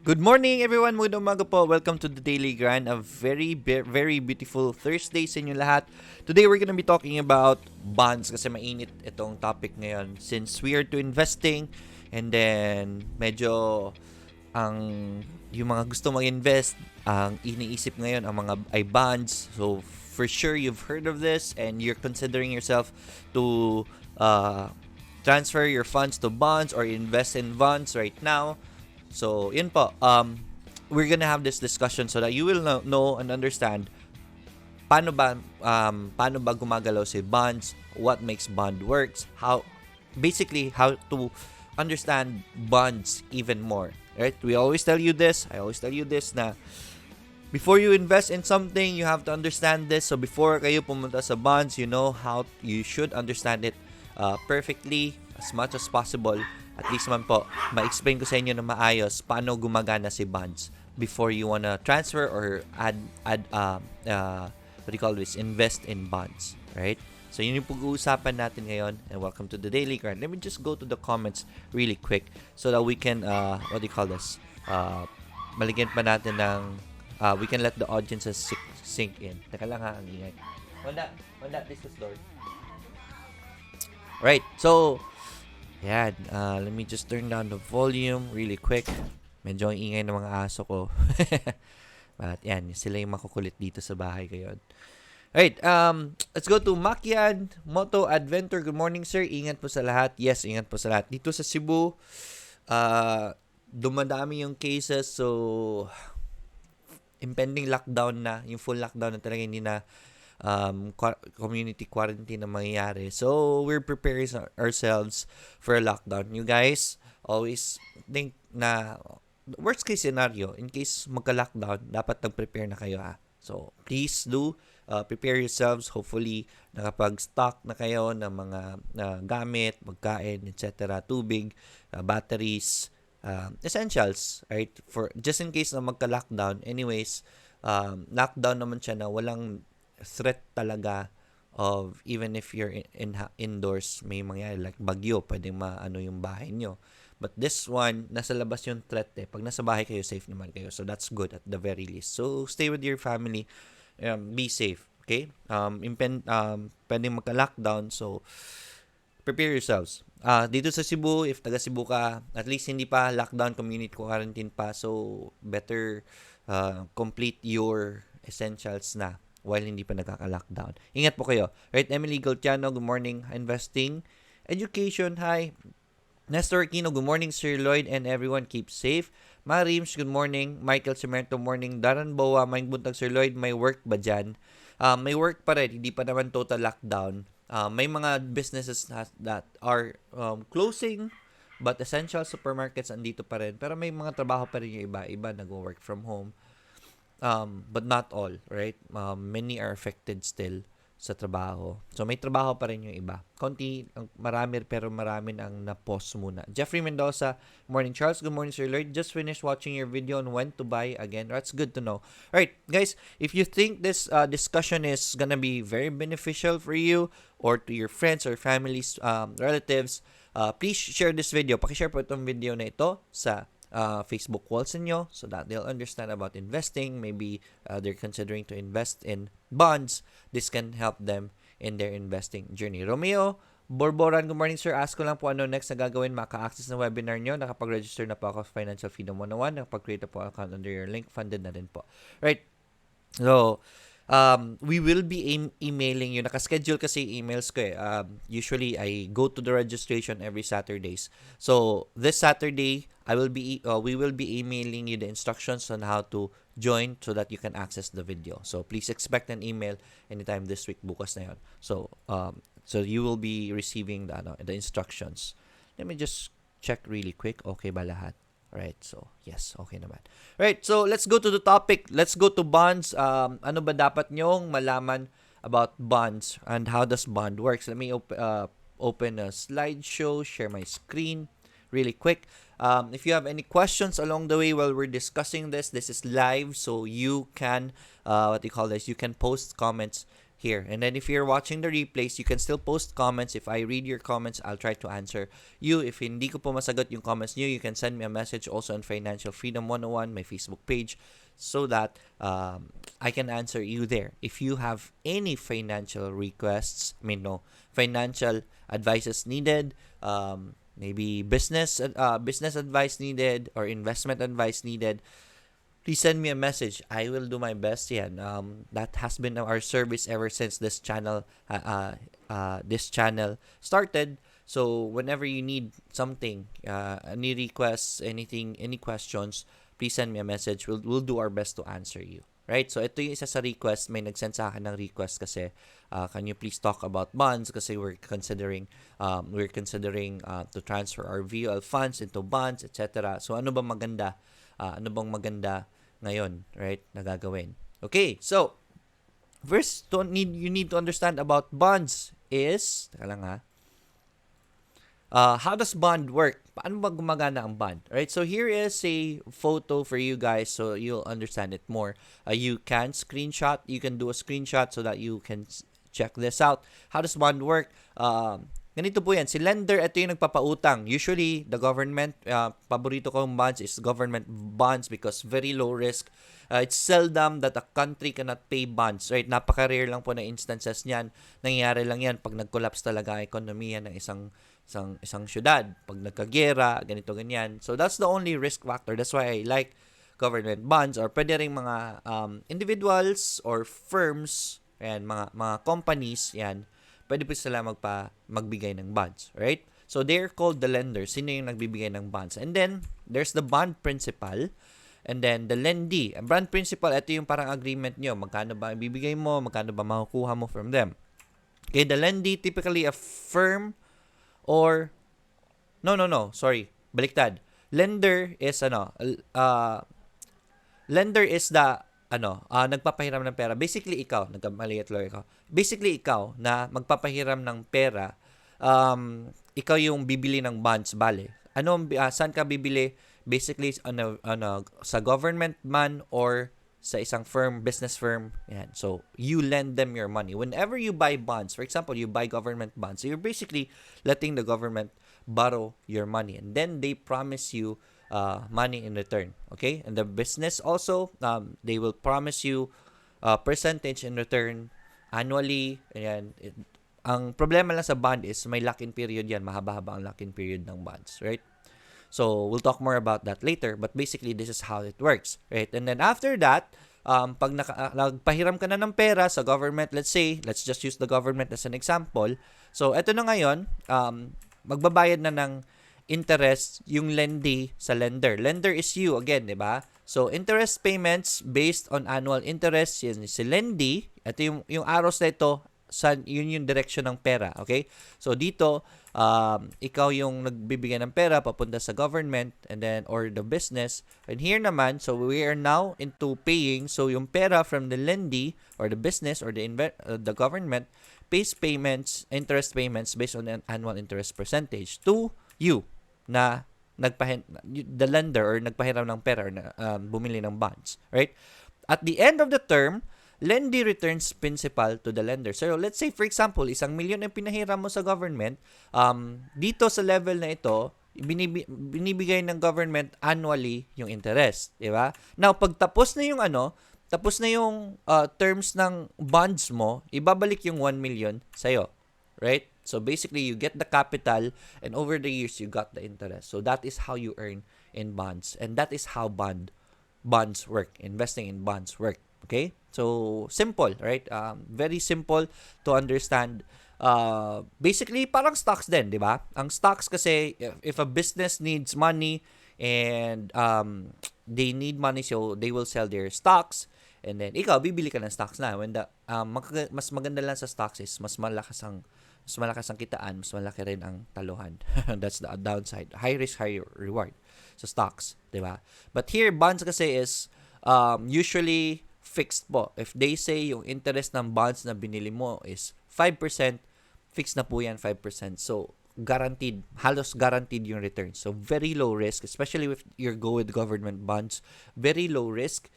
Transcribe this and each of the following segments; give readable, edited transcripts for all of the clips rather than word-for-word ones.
Good morning everyone, magandang umaga po. Welcome to the Daily Grind. A very beautiful Thursday sa inyo lahat. Today we're gonna be talking about bonds kasi mainit itong topic ngayon since we are to investing and then medyo ang yung mga gusto mag-invest, ang iniisip ngayon ang mga ay bonds. So for sure you've heard of this and you're considering yourself to transfer your funds to bonds or invest in bonds right now. So, yun po. We're gonna have this discussion so that you will know and understand paano ba gumagalaw si bonds, what makes bond works, how to understand bonds even more. Right? I always tell you this na before you invest in something, you have to understand this. So, before kayo pumunta sa bonds, you know how you should understand it perfectly as much as possible. At least man po, ma-explain ko sa inyo na maayos paano gumagana si bonds before you wanna transfer or invest in bonds, right? So yun yung pag-uusapan natin ngayon, and welcome to the Daily Grind. Let me just go to the comments really quick so that we can maligyan pa natin ng we can let the audiences sink in. Teka lang ha, ang ingay. Wala, this is Lord. Right, so yan, let me just turn down the volume really quick. Medyo ang ingay ng mga aso ko. But yan, sila yung makukulit dito sa bahay ngayon. Alright, let's go to Makian Moto Adventure. Good morning, sir. Ingat po sa lahat. Yes, ingat po sa lahat. Dito sa Cebu, dumadami yung cases. So, impending lockdown na. Yung full lockdown na talaga hindi na community quarantine na mangyayari. So, we're preparing ourselves for a lockdown. You guys always think na worst case scenario, in case magka-lockdown, dapat nag-prepare na kayo ha. So, please do prepare yourselves. Hopefully, nakapag-stock na kayo ng mga gamit, magkain, etc. Tubig, batteries, essentials, right? For just in case na magka-lockdown. Anyways, lockdown naman siya na walang threat talaga of even if you're indoors, may mangyari like bagyo, pwedeng maano yung bahay nyo. But this one, nasa labas yung threat eh. Pag nasa bahay kayo, safe naman kayo. So that's good at the very least. So stay with your family. Be safe. Okay? Pwedeng magka-lockdown. So prepare yourselves. Dito sa Cebu, if taga Cebu ka, at least hindi pa lockdown, community quarantine pa. So better complete your essentials na while hindi pa nagkaka-lockdown. Ingat po kayo. Right, Emily Galtiano, good morning. Investing. Education, hi. Nestor Aquino, good morning, Sir Lloyd, and everyone keep safe. Marims, good morning. Michael Cimento, morning. Daran Boa, may buntag, Sir Lloyd, may work ba dyan? May work pa rin, hindi pa naman total lockdown. May mga businesses that are closing, but essential supermarkets andito pa rin. Pero may mga trabaho pa rin yung iba. Iba nag-work from home. But not all, right? Many are affected still sa trabaho. So, may trabaho pa rin yung iba. Marami ang na-pause muna. Jeffrey Mendoza, morning Charles. Good morning, Sir Lloyd. Just finished watching your video on when to buy again. That's good to know. Alright, guys, if you think this discussion is gonna be very beneficial for you or to your friends or families, relatives, please share this video. Pakishare po itong video na ito sa Facebook walls niyo so that they'll understand about investing. Maybe they're considering to invest in bonds. This can help them in their investing journey. Romeo Borboran, good morning, sir. Ask ko lang po ano next na gagawin maka-access ng webinar nyo. Nakapag-register na po ako sa Financial Freedom 101. Nakapag-create na po account under your link. Funded na rin po. Right. So, we will be emailing you. Nakaschedule kasi emails ko eh. Usually, I go to the registration every Saturdays. So, this Saturday, we will be emailing you the instructions on how to join so that you can access the video. So, please expect an email anytime this week. Bukas na yun. So you will be receiving the instructions. Let me just check really quick. Okay ba lahat? Right, so yes, okay naman. Right, so let's go to the topic. Let's go to bonds. Ano ba dapat nyong malaman about bonds and how does bond works? Let me open a slideshow, share my screen really quick. If you have any questions along the way while we're discussing this is live, so you can you can post comments here. And then if you're watching the replays, you can still post comments. If I read your comments, I'll try to answer you. If hindi ko po masagot yung comments nyo, you can send me a message also on Financial Freedom 101, my Facebook page, so that I can answer you there. If you have any financial requests, financial advices needed, maybe business advice needed or investment advice needed, please send me a message. I will do my best. Yan. That has been our service ever since this channel started. So whenever you need something, any requests, anything, any questions, please send me a message. We'll do our best to answer you. Right? So ito yung isa sa request. May nag-send sa akin ng request kasi can you please talk about bonds kasi we're considering to transfer our VUL funds into bonds, etc. So ano bang maganda? Ngayon, right, na gagawin. Okay, so first you need to understand about bonds is, how does bond work? Paano ba gumagana ang bond? Right, so here is a photo for you guys so you'll understand it more. You can do a screenshot so that you can check this out. How does bond work? Ganito po yan. Si lender, ito yung nagpapautang. Usually, the government, paborito kong bonds is government bonds because very low risk. It's seldom that a country cannot pay bonds. Right? Napaka-rare lang po na instances niyan. Nangyayari lang yan pag nag-collapse talaga ang ekonomiya ng isang syudad. Pag nagkagera, ganito, ganyan. So, that's the only risk factor. That's why I like government bonds or pwede rin mga individuals or firms, yan, mga companies, yan, pwede po sila magbigay ng bonds, right? So, they're called the lenders. Sino yung nagbibigay ng bonds? And then, there's the bond principal. And then, the lendee. Ang bond principal, ito yung parang agreement nyo. Magkano ba ibibigay mo? Magkano ba makukuha mo from them? Okay, the lendee, typically a firm or... No. Sorry. Baliktad. Lender is lender is the nagpapahiram ng pera. Basically, ikaw, Basically, ikaw na magpapahiram ng pera, ikaw yung bibili ng bonds, bale. Saan ka bibili? Basically, sa government man or sa isang business firm. Yan. So, you lend them your money. Whenever you buy bonds, for example, you buy government bonds, so you're basically letting the government borrow your money. And then, they promise you money in return. Okay? And the business also, they will promise you percentage in return annually. Ayan. Ang problema lang sa bond is may lock-in period yan. Mahaba-haba ang lock-in period ng bonds. Right? So, we'll talk more about that later. But basically, this is how it works. Right? And then after that, pag nagpahiram ka na ng pera sa government, let's just use the government as an example. So, eto na ngayon, magbabayad na ng interest yung lendee sa lender. Lender is you again, di ba? So, interest payments based on annual interest, yun si lendee. Ito yung arrows na ito, yun yung direction ng pera, okay? So, dito, ikaw yung nagbibigay ng pera papunta sa government and then, or the business. And here naman, so we are now into paying. So, yung pera from the lendee or the business or the government pays interest payments based on an annual interest percentage to you na the lender or nagpahiram ng pera or bumili ng bonds, right? At the end of the term, lendee returns principal to the lender. So, let's say, for example, 1 million ang pinahiram mo sa government, dito sa level na ito, binibigay ng government annually yung interest, di ba? Now, pag tapos na yung terms ng bonds mo, ibabalik yung 1 million sa'yo, right? So, basically, you get the capital and over the years, you got the interest. So, that is how you earn in bonds. And that is how bonds work. Investing in bonds work. Okay? So, simple, right? Very simple to understand. Basically, parang stocks din, di ba? Ang stocks kasi, if a business needs money and they need money, so they will sell their stocks. And then, ikaw, bibili ka ng stocks na. When mas maganda lang sa stocks is mas malakas ang kitaan, mas malaki rin ang taluhan. That's the downside. High risk, high reward sa stocks, di ba? But here, bonds kasi is usually fixed po. If they say yung interest ng bonds na binili mo is 5%, fixed na po yan 5%. So, guaranteed, halos guaranteed yung return. So, very low risk, especially if you go with government bonds. Very low risk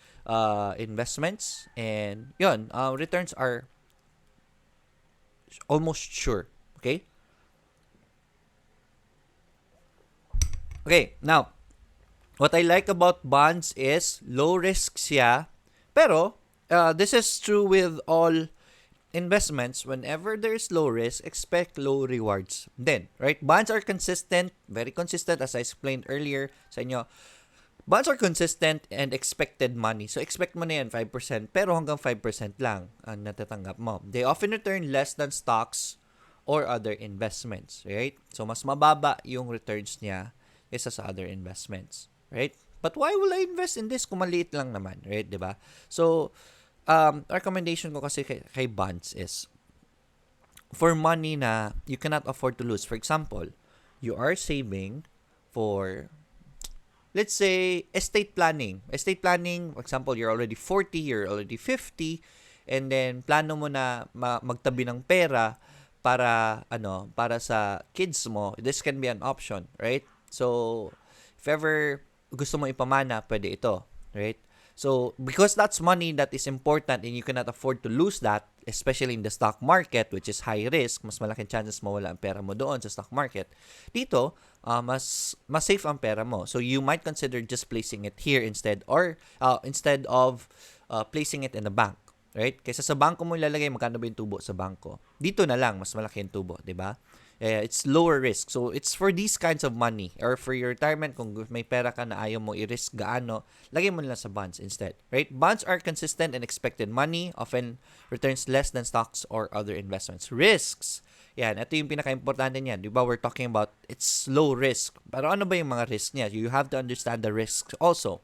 investments. And, yun, returns are almost sure. Okay? Okay, now, what I like about bonds is low risk siya. Pero, this is true with all investments. Whenever there's low risk, expect low rewards then, right? Bonds are consistent, very consistent, as I explained earlier sa inyo. Bonds are consistent and expected money. So, expect mo na yan, 5%, pero hanggang 5% lang ang natatanggap mo. They often return less than stocks or other investments, right? So, mas mababa yung returns niya kaysa sa other investments, right? But why will I invest in this kung maliit lang naman, right? Diba? So, recommendation ko kasi kay bonds is for money na you cannot afford to lose. For example, you are saving for, let's say, estate planning. Estate planning, for example, you're already 40, you're already 50, and then plano mo na magtabi ng pera para sa kids mo. This can be an option, right? So, if ever gusto mo ipamana, pwede ito, right? So, because that's money that is important and you cannot afford to lose that, especially in the stock market, which is high risk, mas malaking chances mawala ang pera mo doon sa stock market. Dito, mas safe ang pera mo. So, you might consider just placing it here instead of placing it in the bank. Right? Kaysa sa bangko mo ilalagay, magkano ba yung tubo sa bangko? Dito na lang, mas malaki yung tubo, di ba? It's lower risk. So, it's for these kinds of money or for your retirement, kung may pera ka na ayaw mo i-risk gaano, lagay mo lang sa bonds instead. Right? Bonds are consistent and expected money, often returns less than stocks or other investments. Risks. Yan, ito yung pinaka-importante niyan. Di ba, we're talking about it's low risk. Pero ano ba yung mga risk niya? You have to understand the risks also.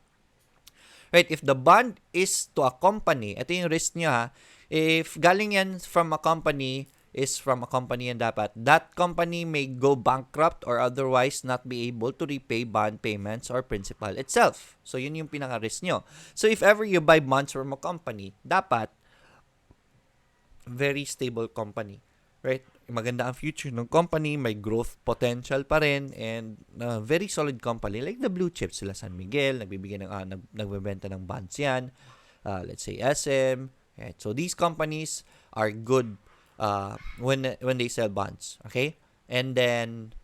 Right? If the bond is to a company, ito yung risk niya ha. If galing yan from a company, is from a company yan dapat. That company may go bankrupt or otherwise not be able to repay bond payments or principal itself. So, yun yung pinaka-risk nyo. So, if ever you buy bonds from a company, dapat very stable company. Right? Maganda ang future ng company, may growth potential pa rin, and very solid company. Like the blue chips, sila San Miguel, nagbibigay nagbebenta ng bonds yan. Let's say SM. Right? So, these companies are good when they sell bonds, okay? And then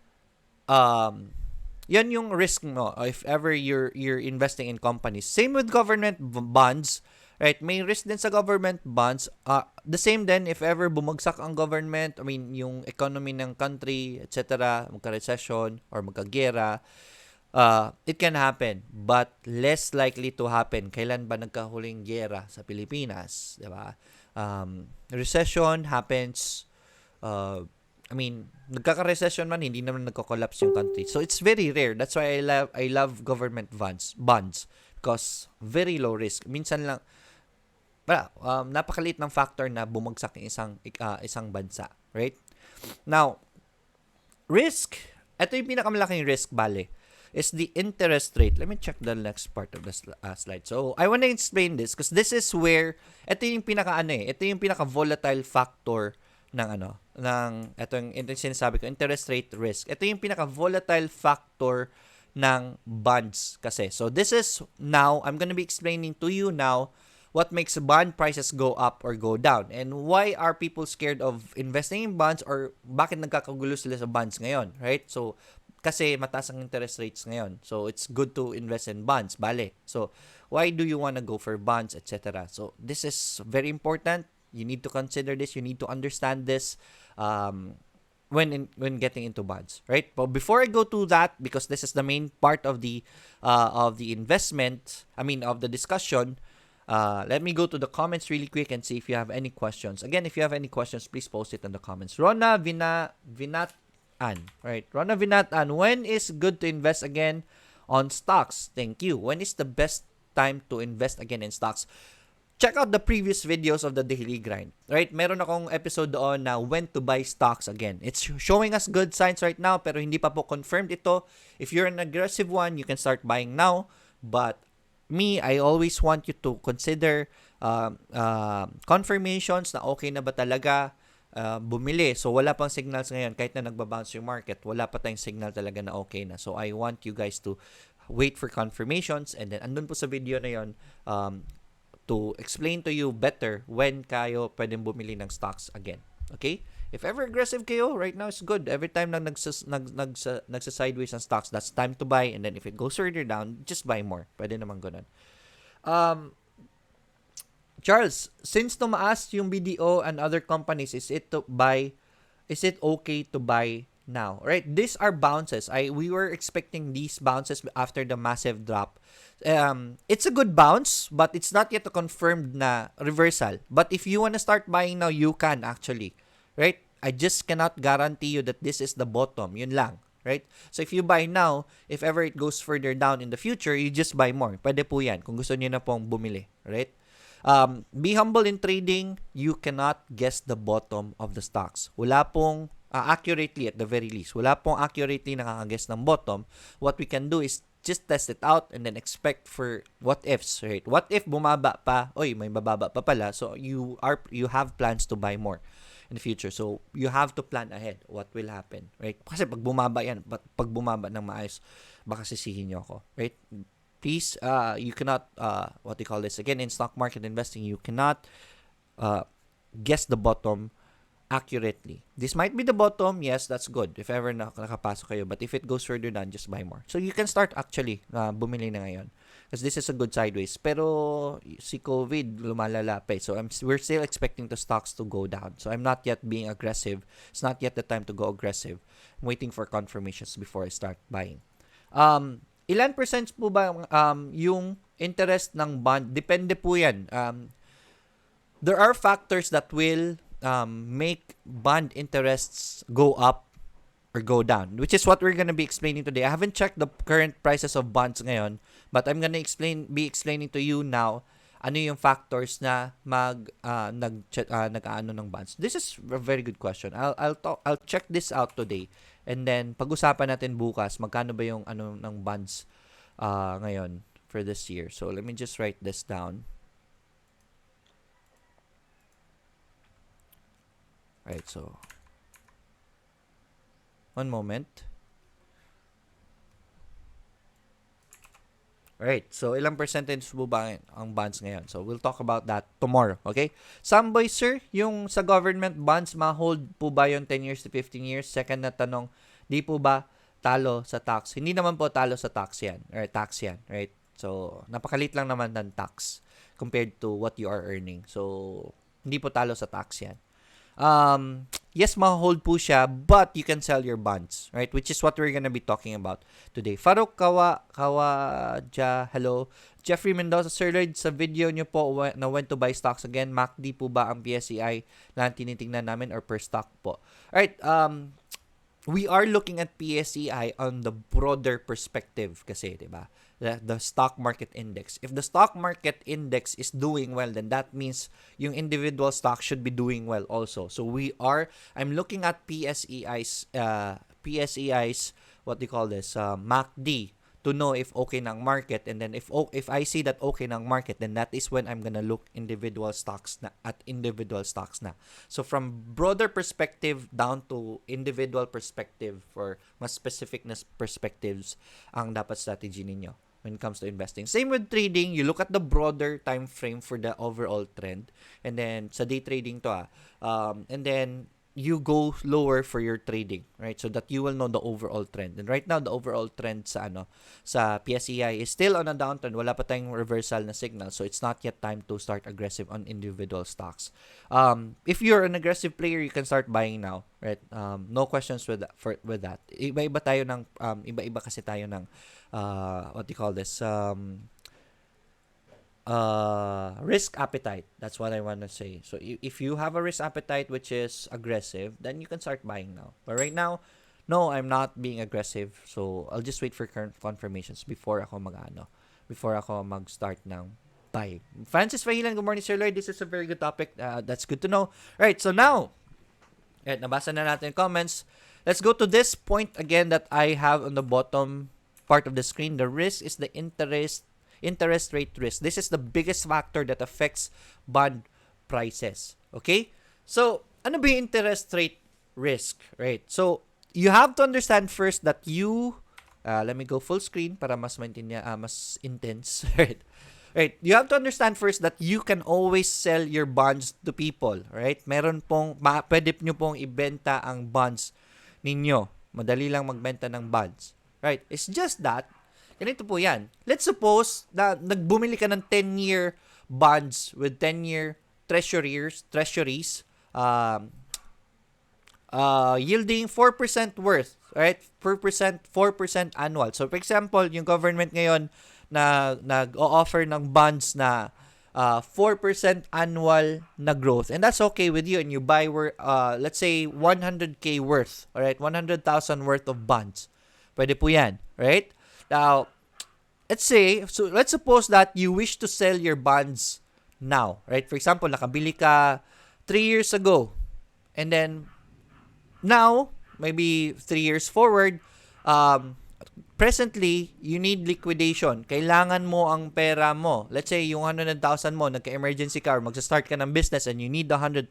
yan yung risk mo if ever you're investing in companies. Same with government bonds, right? May risk din sa government bonds. The same then if ever bumagsak ang government, I mean yung economy ng country, etc., magka-recession or magka-gera, it can happen, but less likely to happen. Kailan ba nagkahuling gera sa Pilipinas, 'di ba? Recession happens, nagkaka-recession man, hindi naman nagko-collapse yung country. So, it's very rare. That's why I love government bonds because very low risk. Minsan lang, napakaliit ng factor na bumagsak yung isang bansa. Right? Now, risk, ito yung pinakamalaking risk, is the interest rate. Let me check the next part of the slide. So, I want to explain this because this is where, ito yung pinaka-volatile factor ito yung sinasabi ko, interest rate risk. Ito yung pinaka-volatile factor ng bonds kasi. So, this is now, I'm gonna be explaining to you now what makes bond prices go up or go down and why are people scared of investing in bonds or bakit nagkakagulo sila sa bonds ngayon, right? So, kasi mataas ang interest rates ngayon. So, it's good to invest in bonds, So, why do you want to go for bonds, etc.? So, this is very important. You need to consider this. You need to understand this when getting into bonds, right? But before I go to that, because this is the main part of the investment, of the discussion, let me go to the comments really quick and see if you have any questions. Again, if you have any questions, please post it in the comments. Rona right? Rona Vinatan, when is good to invest again on stocks? Thank you. When is the best time to invest again in stocks? Check out the previous videos of the Daily Grind, right? Meron akong episode doon na when to buy stocks again. It's showing us good signs right now, pero hindi pa po confirmed ito. If you're an aggressive one, you can start buying now. But me, I always want you to consider confirmations na okay na ba talaga bumili. So, wala pang signals ngayon. Kahit na nagbabounce yung market, wala pa tayong signal talaga na okay na. So, I want you guys to wait for confirmations. And then, andun po sa video na yon to explain to you better when kayo pwedeng bumili ng stocks again. Okay? If ever aggressive kayo, right now it's good. Every time na nagsa-sideways ang stocks, that's time to buy. And then if it goes further down, just buy more. Pwede naman ganun. Charles, since tumaas yung BDO and other companies, is it okay to buy now? Right? These are bounces. We were expecting these bounces after the massive drop. It's a good bounce, but it's not yet a confirmed na reversal. But if you want to start buying now, you can actually. Right? I just cannot guarantee you that this is the bottom. Yun lang. Right? So if you buy now, if ever it goes further down in the future, you just buy more. Pwede po yan kung gusto niyo na pong bumili. Right? Be humble in trading. You cannot guess the bottom of the stocks. Wala pong accurately, at the very least, wala pong accurately nakaka-guess ng bottom. What we can do is just test it out and then expect for what ifs, right? What if bumaba pa? Oy, may bababa pa pala. So you have plans to buy more in the future. So you have to plan ahead what will happen, right? Kasi pag bumaba yan, pag bumaba ng maayos, baka sisihin niyo ako, right? Please, you cannot, what do you call this? Again, in stock market investing, you cannot guess the bottom accurately. This might be the bottom. Yes, that's good. If ever nakapasok kayo. But if it goes further down, just buy more. So you can start actually bumili na ngayon. Because this is a good sideways. Pero si COVID, lumalala pa. So we're still expecting the stocks to go down. So I'm not yet being aggressive. It's not yet the time to go aggressive. I'm waiting for confirmations before I start buying. Ilan percent po ba yung interest ng bond? Depende po yan. There are factors that will make bond interests go up or go down, which is what we're going to be explaining today. I haven't checked the current prices of bonds ngayon, but I'm going to be explaining to you now ano yung factors na nag-aano ng bonds. This is a very good question. I'll check this out today, and then pag-usapan natin bukas magkano ba yung ano ng bonds ngayon for this year. So let me just write this down. Right, so one moment. Right, so ilang percentage po ba ang bonds ngayon? So we'll talk about that tomorrow, okay? Samboy, sir, yung sa government bonds, ma-hold po ba yung 10 years to 15 years? Second na tanong, di po ba talo sa tax? Hindi naman po talo sa tax yan, right? So napakalit lang naman ng tax compared to what you are earning. So hindi po talo sa tax yan. Yes, ma-hold po siya, but you can sell your bonds, right? Which is what we're gonna be talking about today. Farouk Kawaja, hello. Jeffrey Mendoza, Sir Lloyd, sa video nyo po na when to buy stocks again, MACD po ba ang PSEI na tinitingnan namin or per stock po? Alright, we are looking at PSEI on the broader perspective kasi, diba? The stock market index. If the stock market index is doing well, then that means yung individual stock should be doing well also. So I'm looking at PSEI's, what do you call this, MACD, to know if okay ng market, and then if I see that okay ng market, then that is when I'm gonna look at individual stocks na. So from broader perspective down to individual perspective for mas specific na perspectives ang dapat strategy ninyo when it comes to investing. Same with trading, you look at the broader time frame for the overall trend, and then sa day trading to and then you go lower for your trading, right? So that you will know the overall trend. And right now, the overall trend sa PSEI is still on a downtrend. Wala pa tayong reversal na signal. So it's not yet time to start aggressive on individual stocks. If you're an aggressive player, you can start buying now, right? No questions with that. Iba-iba tayo ng iba-iba kasi tayo ng what do you call this? Risk appetite. That's what I want to say. So if you have a risk appetite which is aggressive, then you can start buying now. But right now, no, I'm not being aggressive. So I'll just wait for current confirmations before ako mag-start ng buying. Francis Fahilan, good morning, Sir Lloyd. This is a very good topic. That's good to know. Right, so now, nabasa na natin yung comments. Let's go to this point again that I have on the bottom part of the screen. The risk is the interest rate risk. This is the biggest factor that affects bond prices. Okay? So, ano ba yung interest rate risk? Right? So, you have to understand first that let me go full screen para mas intense. Right? Right? You have to understand first that you can always sell your bonds to people. Right? Meron pong, pwede nyo pong ibenta ang bonds ninyo. Madali lang magbenta ng bonds. Right? It's just that, ganito po yan. Let's suppose na nagbumili ka ng 10-year bonds with 10-year treasuries, yielding 4% worth, right? 4% annual. So, for example, yung government ngayon na nag-o-offer ng bonds na 4% annual na growth. And that's okay with you. And you buy, let's say, 100K worth, alright? 100,000 worth of bonds. Pwede po yan, right? Now, let's suppose that you wish to sell your bonds now, right? For example, nakabili ka 3 years ago. And then, now, maybe 3 years forward, presently, you need liquidation. Kailangan mo ang pera mo. Let's say, yung 100,000 mo, nagka-emergency ka or magsa-start ka ng business and you need 100,000.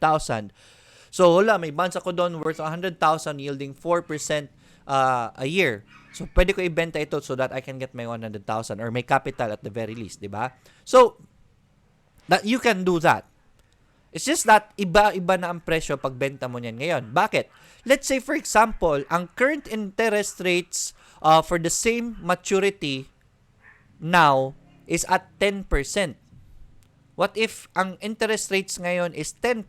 So, may bonds ako doon worth 100,000 yielding 4% a year. So, pwede ko ibenta ito so that I can get my 100,000 or may capital at the very least, di ba? So, that you can do that. It's just that iba-iba na ang presyo pag benta mo niyan ngayon. Bakit? Let's say, for example, ang current interest rates for the same maturity now is at 10%. What if ang interest rates ngayon is 10%?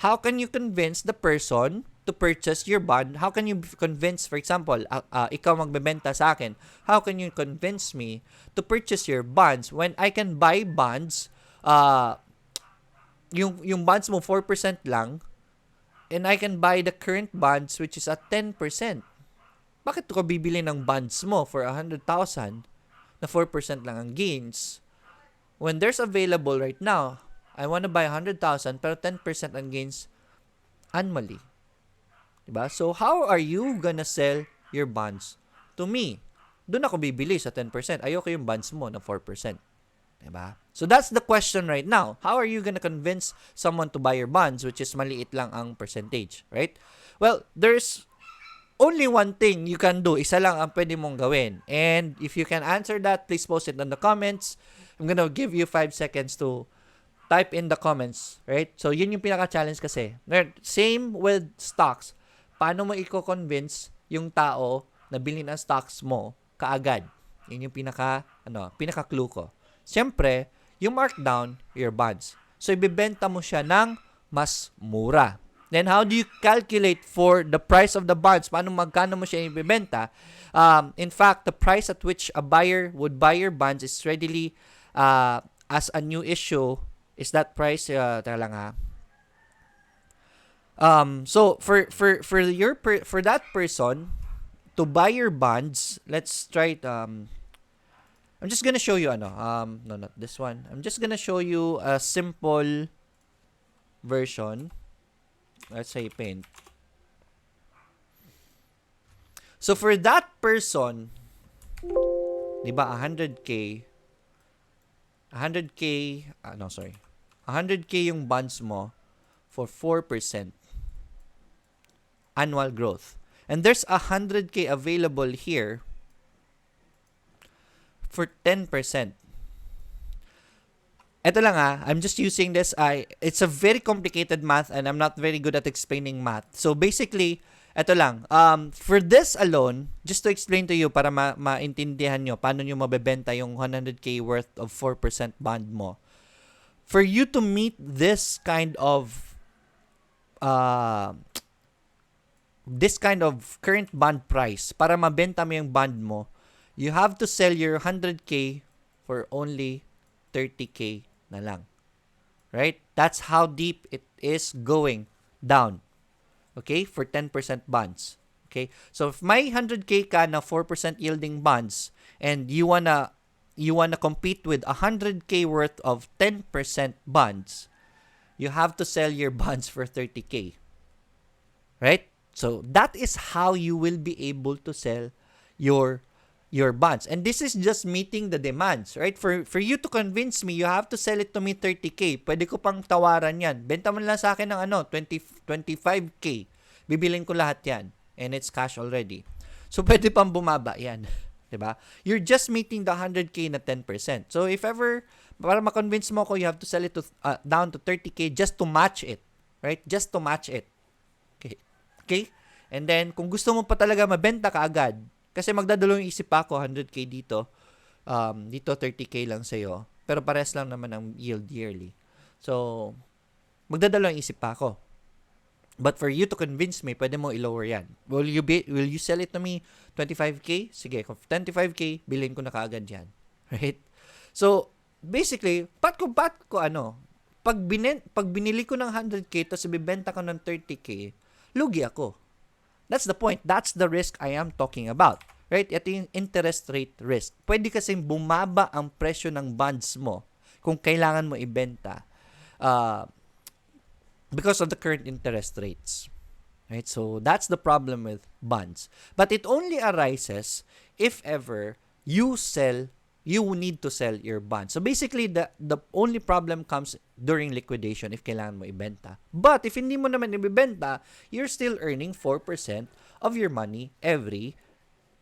How can you convince the person to purchase your bond? How can you convince, for example, ikaw magbebenta sa akin, how can you convince me to purchase your bonds when I can buy bonds, yung bonds mo 4% lang, and I can buy the current bonds which is at 10%. Bakit ko bibili ng bonds mo for 100,000 na 4% lang ang gains when there's available right now? I want to buy 100,000 pero 10% ang gains annually. Diba? So, how are you gonna sell your bonds to me? Doon ako bibili sa 10%. Ayoko yung bonds mo na 4%. Diba? So, that's the question right now. How are you gonna convince someone to buy your bonds which is maliit lang ang percentage? Right? Well, there's only one thing you can do. Isa lang ang pwede mong gawin. And if you can answer that, please post it in the comments. I'm gonna give you 5 seconds to type in the comments. Right? So, yun yung pinaka-challenge kasi. Same with stocks. Paano mo i-convince yung tao na bilhin ang stocks mo kaagad? Yun yung pinaka-clue ko. Siyempre, yung markdown, your bonds. So, ibibenta mo siya ng mas mura. Then, how do you calculate for the price of the bonds? Magkano mo siya ibibenta? In fact, the price at which a buyer would buy your bonds is readily as a new issue is that price. So for that person to buy your bonds, let's try it. I'm just gonna show you no, not this one. I'm just gonna show you a simple version. Let's say paint. So for that person, 'di ba, 100K yung bonds mo for 4% annual growth. And there's 100K available here for 10%. Ito lang I'm just using this. It's a very complicated math and I'm not very good at explaining math. So basically, ito lang. For this alone, just to explain to you para maintindihan nyo paano nyo mabebenta yung 100K worth of 4% bond mo. For you to meet this kind of current bond price, para mabenta mo yung bond mo, you have to sell your 100K for only 30K na lang. Right? That's how deep it is going down. Okay? For 10% bonds. Okay? So, if may 100K ka na 4% yielding bonds and you wanna compete with 100K worth of 10% bonds, you have to sell your bonds for 30K. Right? So, that is how you will be able to sell your bonds. And this is just meeting the demands, right? For you to convince me, you have to sell it to me 30K. Pwede ko pang tawaran yan. Benta mo lang sa akin ng 25K. Bibilin ko lahat yan. And it's cash already. So, pwede pang bumaba yan. Diba? You're just meeting the 100K na 10%. So if ever, para ma-convince mo ko, you have to sell it to, down to 30K just to match it. Right? Just to match it. Okay? Okay? And then, kung gusto mo pa talaga mabenta ka agad, kasi magdadalawang isip pa ako, 100K dito, dito 30K lang sa'yo, pero pares lang naman ang yield yearly. So, magdadalawang isip pa ako. But for you to convince me, pwede mo i-lower yan. Will you sell it to me 25K? Sige, kung 25K, bilhin ko na kaagad yan. Right? So, basically, pag binili ko ng 100K tapos ibibenta ko ng 30K, lugi ako. That's the point. That's the risk I am talking about. Right? Ito yung interest rate risk. Pwede kasing bumaba ang presyo ng bonds mo kung kailangan mo ibenta because of the current interest rates. Right? So, that's the problem with bonds. But it only arises if ever you need to sell your bonds. So, basically, the only problem comes during liquidation if kailangan mo ibenta. But, if hindi mo naman ibibenta, you're still earning 4% of your money every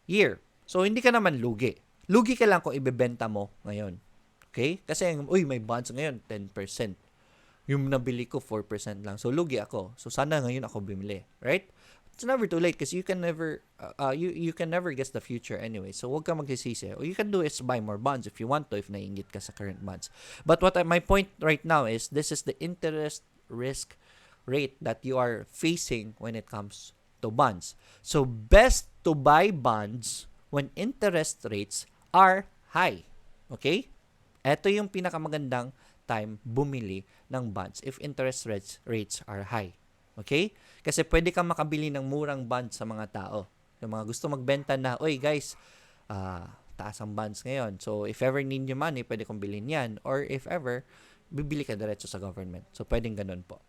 year. So, hindi ka naman lugi. Lugi ka lang kung ibibenta mo ngayon. Okay? Kasi, may bonds ngayon, 10%. Yung nabili ko 4% lang. So, lugi ako. So, sana ngayon ako bumili. Right? It's never too late because you can never you can never guess the future anyway. So, huwag ka magsisisi. All you can do is buy more bonds if you want to, if naiingit ka sa current bonds. But my point right now is this is the interest risk rate that you are facing when it comes to bonds. So, best to buy bonds when interest rates are high. Okay? Ito yung pinakamagandang time bumili ng bonds if interest rates are high. Okay? Kasi pwede kang makabili ng murang bonds sa mga tao. Yung mga gusto magbenta na, oy guys, taas ang bonds ngayon. So, if ever need nyo money, pwede kong bilhin yan. Or if ever, bibili ka diretso sa government. So, pwedeng ganun po.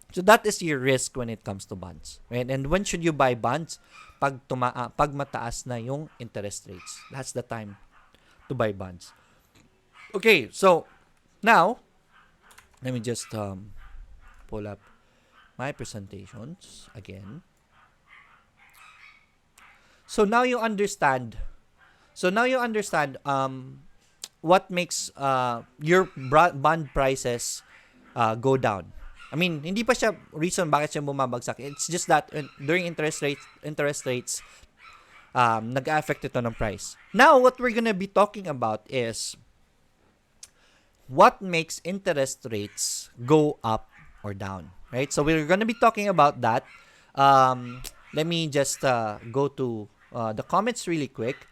So, that is your risk when it comes to bonds. Right? And when should you buy bonds? Pag mataas na yung interest rates. That's the time to buy bonds. Okay, so, now, let me just pull up my presentations again. So now you understand. What makes your bond prices go down. I mean, hindi pa siya reason bakit siya bumabagsak. It's just that during interest rates nag-affect ito ng price. Now, what we're gonna be talking about is what makes interest rates go up or down, right? So we're going to be talking about that. Let me just go to the comments really quick.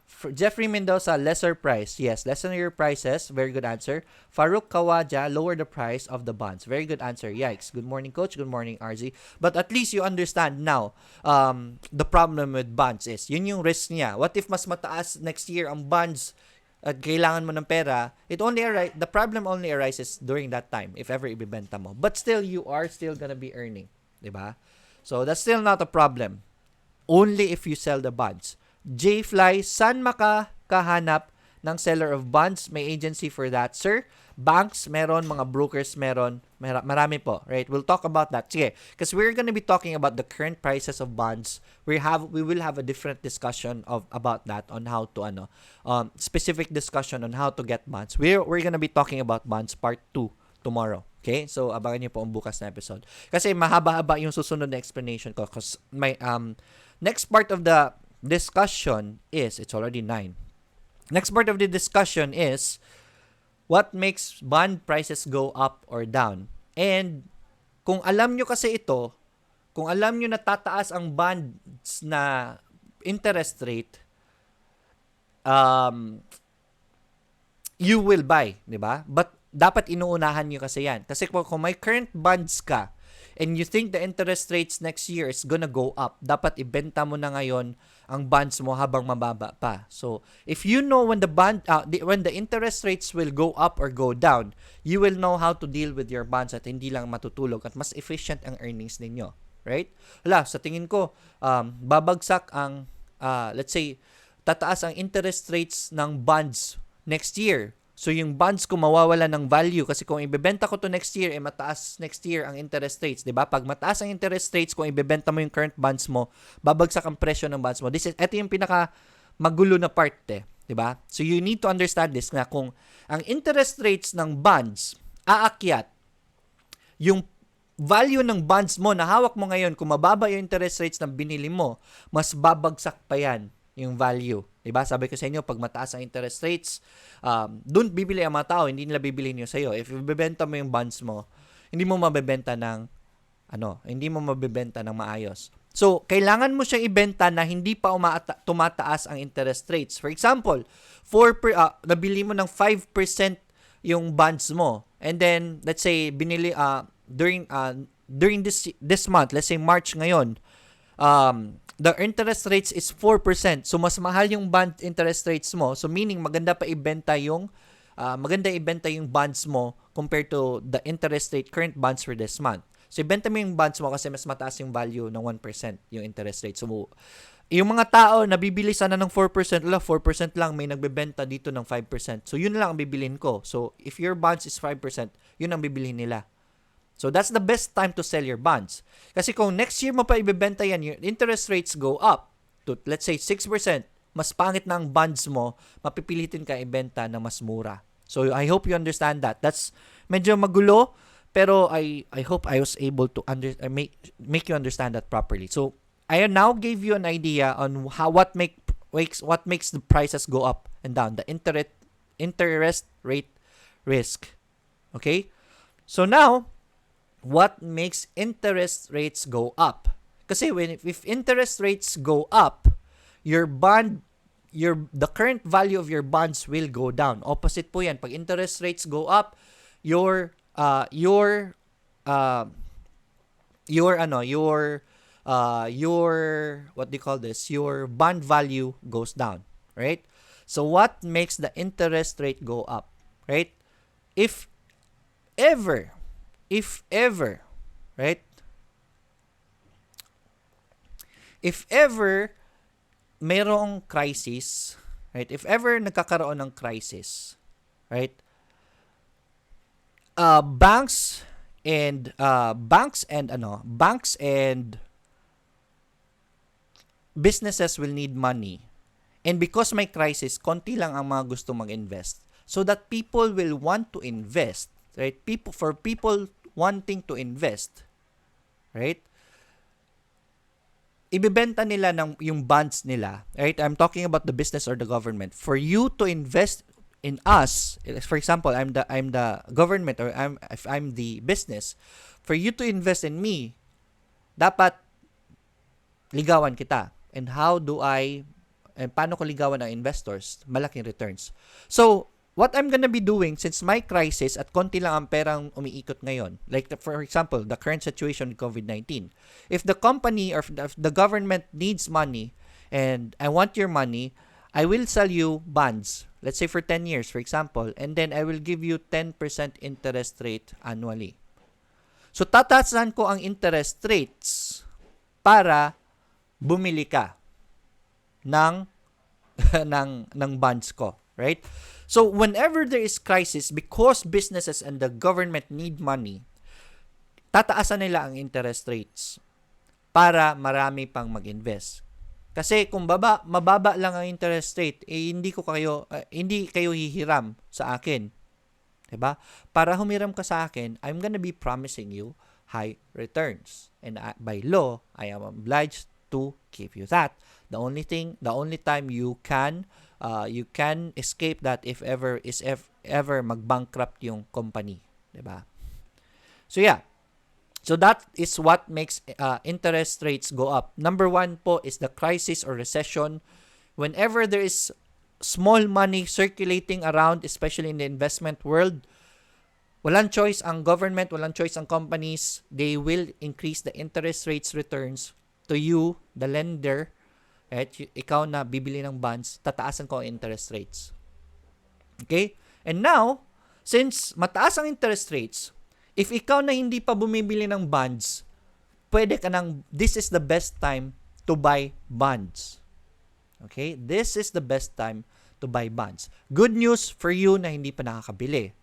For Jeffrey Mendoza, lesser price. Yes, lessen your prices. Very good answer. Farouk Kawaja, lower the price of the bonds. Very good answer. Yikes. Good morning, Coach. Good morning, RZ. But at least you understand now the problem with bonds is, yun yung risk niya. What if mas mataas next year ang bonds at kailangan mo ng pera, the problem only arises during that time if ever ibibenta mo. But still, you are still gonna be earning. Diba? So, that's still not a problem. Only if you sell the bonds. J-Fly, saan makakahanap ng seller of bonds? May agency for that, sir. Banks, meron. Mga brokers, meron. Marami po, right? We'll talk about that. Sige, because we're gonna be talking about the current prices of bonds. We will have a different discussion about that on how to specific discussion on how to get bonds. We're gonna be talking about bonds part 2 tomorrow. Okay? So, abangan niyo po ang bukas na episode. Kasi mahaba-haba yung susunod na explanation ko because my next part of the discussion is, it's already 9. Next part of the discussion is what makes bond prices go up or down. And kung alam nyo kasi ito, kung alam nyo na tataas ang bonds na interest rate, you will buy, di ba? But dapat inuunahan nyo kasi yan. Kasi kung may current bonds ka, and you think the interest rates next year is gonna go up, dapat ibenta mo na ngayon ang bonds mo habang mababa pa. So, if you know when the interest rates will go up or go down, you will know how to deal with your bonds at hindi lang matutulog at mas efficient ang earnings ninyo. Right? Sa tingin ko, babagsak ang, let's say, tataas ang interest rates ng bonds next year. So, yung bonds ko mawawala ng value kasi kung ibebenta ko to next year, mataas next year ang interest rates, di ba? Pag mataas ang interest rates, kung ibebenta mo yung current bonds mo, babagsak ang presyo ng bonds mo. Ito yung pinaka magulo na part diba? So you need to understand this na kung ang interest rates ng bonds aakyat, yung value ng bonds mo na hawak mo ngayon, kung mababa yung interest rates na binili mo, mas babagsak pa yan yung value. Diba? Sabi ko sa inyo, pag mataas ang interest rates, doon bibili ang mga tao, hindi nila bibili nyo sa'yo. If ibebenta mo yung bonds mo, hindi mo mabebenta ng maayos. So, kailangan mo siyang ibenta na hindi pa tumataas ang interest rates. For example, nabili mo ng 5% yung bonds mo. And then, let's say, binili, during this month, let's say March ngayon, the interest rates is 4%. So, mas mahal yung bond interest rates mo. So, meaning, maganda ibenta yung bonds mo compared to the interest rate current bonds for this month. So, ibenta mo yung bonds mo kasi mas mataas yung value ng 1% yung interest rate. So, yung mga tao nabibili sana ng 4%, 4% lang, may nagbebenta dito ng 5%. So, yun lang ang bibilhin ko. So, if your bonds is 5%, yun ang bibilhin nila. So, that's the best time to sell your bonds. Kasi kung next year mo pa ibebenta yan, your interest rates go up to, let's say, 6%, mas pangit na ang bonds mo, mapipilitin ka ibenta na mas mura. So, I hope you understand that. That's medyo magulo, pero I hope I was able to make you understand that properly. So, I now gave you an idea on what makes the prices go up and down, the interest rate risk. Okay? So, now, what makes interest rates go up? Kasi if interest rates go up, the current value of your bonds will go down. Opposite po yan. Pag interest rates go up, your what do you call this? Your bond value goes down, right? So what makes the interest rate go up, right? If ever, right? If ever mayroong crisis, right? If ever nagkakaroon ng crisis, right? Banks and businesses will need money. And because may crisis, konti lang ang mga gusto mag-invest. So that people will want to invest, right? People wanting to invest, right? Ibebenta nila yung bonds nila, right? I'm talking about the business or the government. For you to invest in us, for example, I'm the government, or if I'm the business, for you to invest in me, dapat ligawan kita. And paano ko ligawan ang investors? Malaking returns. So, what I'm gonna be doing, since my crisis at konti lang ang perang umiikot ngayon, like for example, the current situation with COVID-19, if the company or if the government needs money and I want your money, I will sell you bonds, let's say for 10 years, for example, and then I will give you 10% interest rate annually. So, tataasan ko ang interest rates para bumili ka ng bonds ko, right? So, whenever there is crisis, because businesses and the government need money, tataasan nila ang interest rates para marami pang mag-invest. Kasi kung mababa lang ang interest rate, hindi kayo hihiram sa akin. 'Di ba? Para humiram ka sa akin, I'm gonna be promising you high returns. And by law, I am obliged to give you that. The only time you can escape that if ever mag-bankrupt yung company, 'di ba? So yeah. So that is what makes interest rates go up. Number one po is the crisis or recession. Whenever there is small money circulating around, especially in the investment world, walang choice ang government, walang choice ang companies. They will increase the interest rates returns to you, the lender. Right? Ikaw na bibili ng bonds, tataasan ko ang interest rates. Okay? And now, since mataas ang interest rates, if ikaw na hindi pa bumibili ng bonds, this is the best time to buy bonds. Okay? This is the best time to buy bonds. Good news for you na hindi pa nakakabili.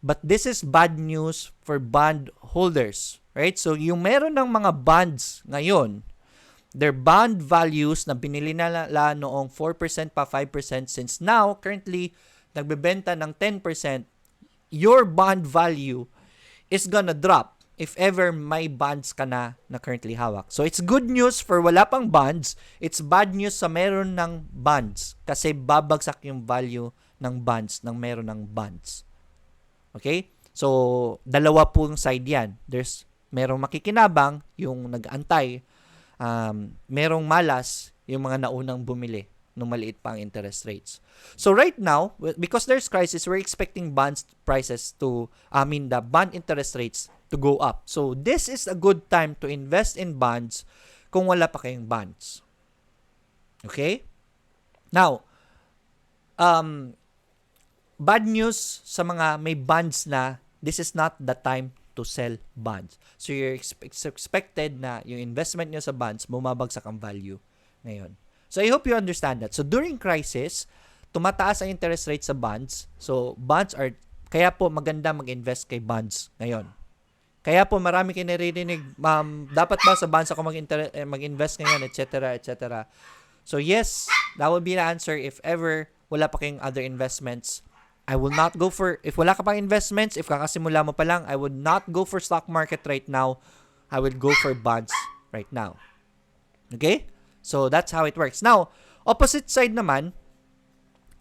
But this is bad news for bond holders. Right? So, yung meron ng mga bonds ngayon their bond values na binili nila noong 4% pa 5%, since now, currently, nagbebenta ng 10%, your bond value is gonna drop if ever may bonds ka na currently hawak. So, it's good news for wala pang bonds. It's bad news sa meron ng bonds kasi babagsak yung value ng bonds ng meron ng bonds. Okay? So, dalawa pong side yan. Merong makikinabang, yung nag-antay. Merong malas, yung mga naunang bumili nung maliit pa ang interest rates. So, right now, because there's crisis, we're expecting bonds prices the bond interest rates to go up. So, this is a good time to invest in bonds kung wala pa kayong bonds. Okay? Now, bad news sa mga may bonds na, this is not the time to sell bonds. So, you're expected na yung investment nyo sa bonds, bumabagsak ang value ngayon. So, I hope you understand that. So, during crisis, tumataas ang interest rate sa bonds. So, kaya po maganda mag-invest kay bonds ngayon. Kaya po marami kayo naririnig, dapat ba sa bonds ako mag-invest ngayon, etc., etc. So, yes, that would be the answer if ever wala pa kayong other investments. I will not go for, if wala ka pang investments, if kakasimula mo pa lang, I would not go for stock market right now. I would go for bonds right now. Okay? So, that's how it works. Now, opposite side naman,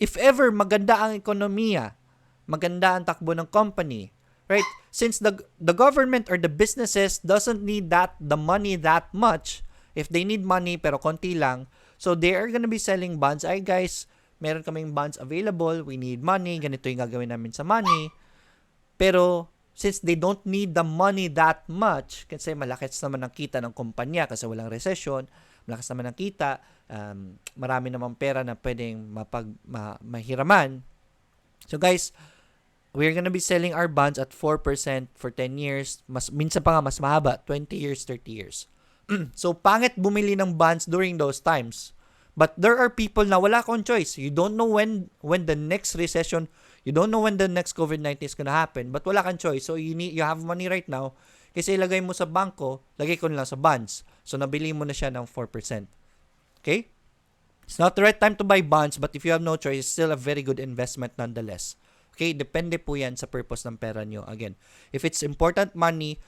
if ever maganda ang ekonomiya, maganda ang takbo ng company, right? Since the government or the businesses doesn't need the money that much, if they need money pero konti lang, so they are gonna be selling bonds. Ay guys, meron kaming bonds available, we need money, ganito yung gagawin namin sa money. Pero since they don't need the money that much, kasi malakas naman ang kita ng kumpanya kasi walang recession, malakas naman ang kita, marami namang pera na pwedeng mahiraman. So guys, we're gonna be selling our bonds at 4% for 10 years. Minsan pa nga mas mahaba, 20 years, 30 years. So pangit bumili ng bonds during those times. But there are people na wala akong choice. You don't know when the next recession, you don't know when the next COVID-19 is gonna happen, but wala kang choice. So you have money right now, kasi ilagay mo sa bangko, lagay ko na lang sa bonds. So nabili mo na siya ng 4%. Okay? It's not the right time to buy bonds, but if you have no choice, it's still a very good investment nonetheless. Okay? Depende po yan sa purpose ng pera nyo. Again, if it's important money,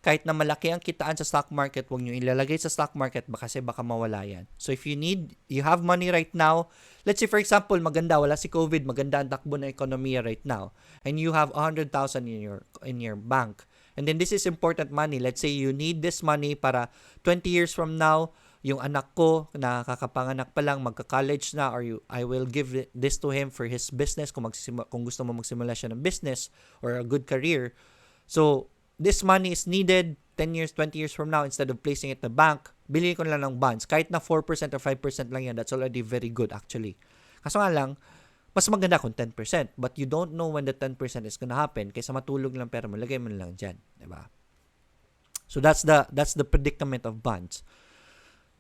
kahit na malaki ang kitaan sa stock market, huwag nyo ilalagay sa stock market kasi baka mawala yan. So if you have money right now, let's say for example, maganda, wala si COVID, maganda ang takbo ng ekonomiya right now, and you have 100,000 in your bank, and then this is important money. Let's say you need this money para 20 years from now, yung anak ko na kakapanganak pa lang, magka-college na, or I will give this to him for his business kung gusto mo magsimula siya ng business or a good career. So, this money is needed 10 years, 20 years from now. Instead of placing it in the bank, bilhin ko na lang ng bonds. Kahit na 4% or 5% lang yan, that's already very good actually. Kaso nga lang, mas maganda kung 10%. But you don't know when the 10% is gonna happen. Kaysa matulog lang pera mo, lagay mo na lang dyan. Diba? So that's the predicament of bonds.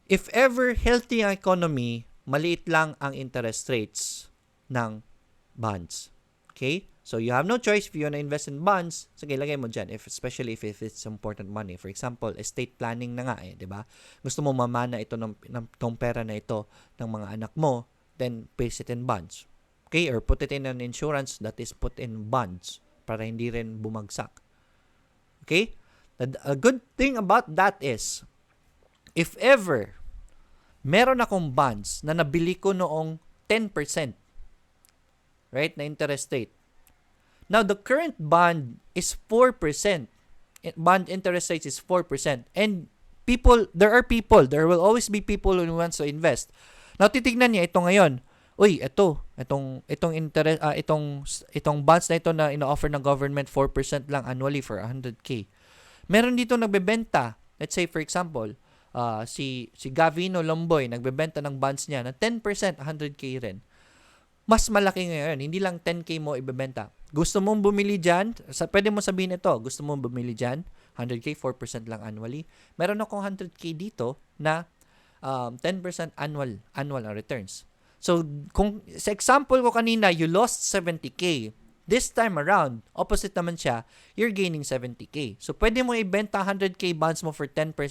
If ever healthy ang economy, maliit lang ang interest rates ng bonds. Okay? So, you have no choice if you want to invest in bonds. Sige, lagay mo dyan. Especially if it's important money. For example, estate planning na nga di ba? Gusto mo mamana ito ng pera na ito ng mga anak mo, then place it in bonds. Okay? Or put it in an insurance that is put in bonds para hindi rin bumagsak. Okay? A good thing about that is, if ever, meron akong bonds na nabili ko noong 10%, right, na interest rate. Now, the current bond is 4%. Bond interest rate is 4%. And there will always be people who wants to invest. Now, titignan niya ito ngayon. Uy, itong bonds na ito na ino-offer ng government 4% lang annually for 100K. Meron dito nagbebenta. Let's say, for example, si Gavino Lomboy, nagbebenta ng bonds niya na 10%, 100K rin. Mas malaki ngayon. Hindi lang 10K mo ibebenta. Gusto mong bumili dyan, pwede mo sabihin ito, gusto mong bumili dyan, 100K, 4% lang annually. Meron akong 100K dito na 10% annual returns. So, kung sa example ko kanina, you lost 70K, This time around, opposite naman siya, you're gaining 70K. So, pwede mo ibenta 100K bonds mo for 10%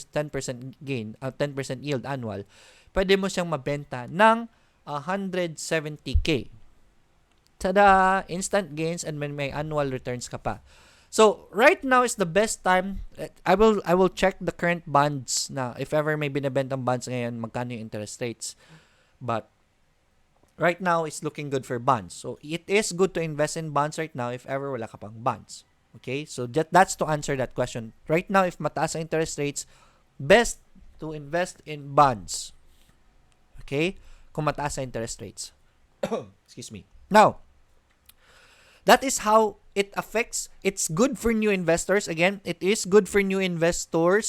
gain, 10% yield annual. Pwede mo siyang mabenta ng 170K. Tada! Instant gains and may annual returns ka pa. So, right now is the best time. I will check the current bonds na if ever may binibentang bonds ngayon, magkano yung interest rates. But, right now is looking good for bonds. So, it is good to invest in bonds right now if ever wala ka pang bonds. Okay? So, that's to answer that question. Right now, if mataas ang interest rates, best to invest in bonds. Okay? Kung mataas ang interest rates. Excuse me. Now, that is how it affects. It's good for new investors. Again, it is good for new investors.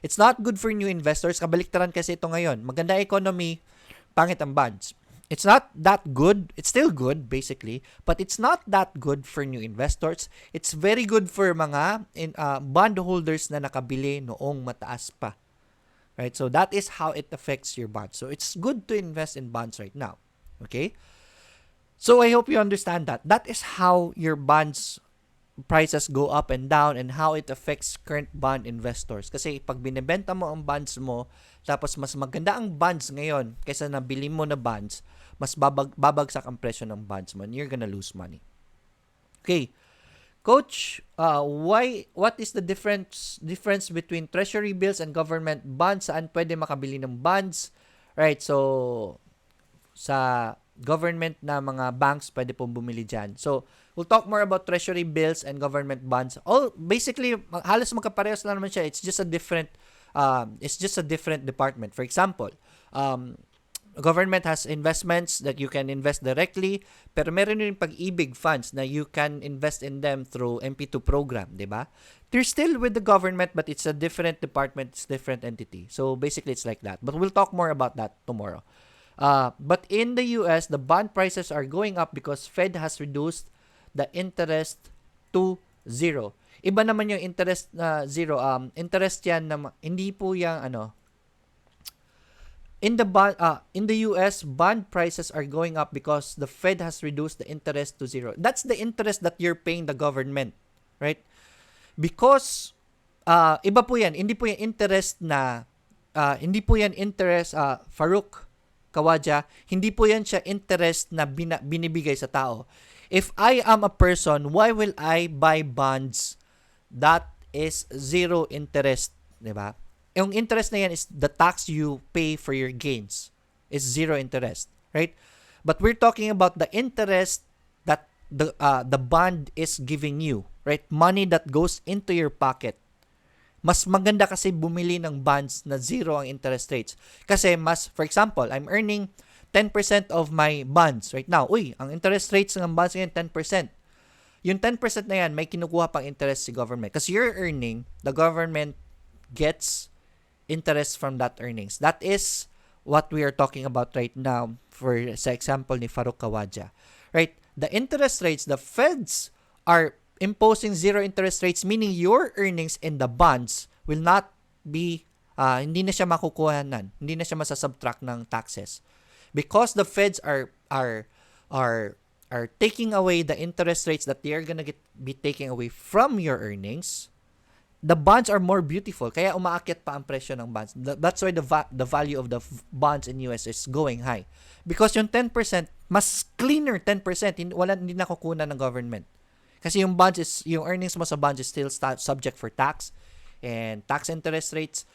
It's not good for new investors. Kabaliktaran kasi ito ngayon. Maganda economy, pangit ang bonds. It's not that good. It's still good, basically. But it's not that good for new investors. It's very good for mga bondholders na nakabili noong mataas pa. Right? So, that is how it affects your bonds. So, it's good to invest in bonds right now. Okay? So, I hope you understand that. That is how your bonds prices go up and down and how it affects current bond investors. Kasi pag binibenta mo ang bonds mo, tapos mas maganda ang bonds ngayon kaysa nabili mo na bonds, mas babagsak ang presyo ng bonds mo and you're gonna lose money. Okay. Coach, what is the difference between treasury bills and government bonds? Saan pwede makabili ng bonds? Right, so sa government na mga banks pwede pong bumili dyan. So, we'll talk more about treasury bills and government bonds. Basically, halos magkaparehas lang naman siya. It's just a different department. For example, government has investments that you can invest directly, pero meron rin pag-ibig funds na you can invest in them through MP2 program, di ba? They're still with the government, but it's a different department, it's a different entity. So, basically, it's like that. But we'll talk more about that tomorrow. But in the US, the bond prices are going up because Fed has reduced the interest to zero. Iba naman yung interest na zero. Interest yan na hindi po yung in the US, bond prices are going up because the Fed has reduced the interest to zero. That's the interest that you're paying the government, right? Because iba po yan. Hindi po yan interest na Farouk Kawaja, hindi po yan siya interest na binibigay sa tao. If I am a person, why will I buy bonds that is zero interest, di ba? Yung interest na yan is the tax you pay for your gains. Is zero interest, right? But we're talking about the interest that the bond is giving you, right? Money that goes into your pocket. Mas maganda kasi bumili ng bonds na zero ang interest rates. Kasi for example, I'm earning 10% of my bonds right now. Ang interest rates ng bonds ngayon, 10%. Yung 10% na yan, may kinukuha pang interest si government. Kasi you're earning, the government gets interest from that earnings. That is what we are talking about right now sa example ni Farouk Kawaja. Right? The interest rates, the Feds are imposing zero interest rates, meaning your earnings in the bonds will not be, hindi na siya makukuhanan, hindi na siya masasubtract ng taxes. Because the Feds are taking away the interest rates that they are gonna be taking away from your earnings, the bonds are more beautiful. Kaya umaakyat pa ang presyo ng bonds. That's why the value of the bonds in US is going high. Because yung 10%, mas cleaner 10%, hindi nakukuha ng government. Kasi yung earnings mo sa bonds is still subject for tax and tax interest rates.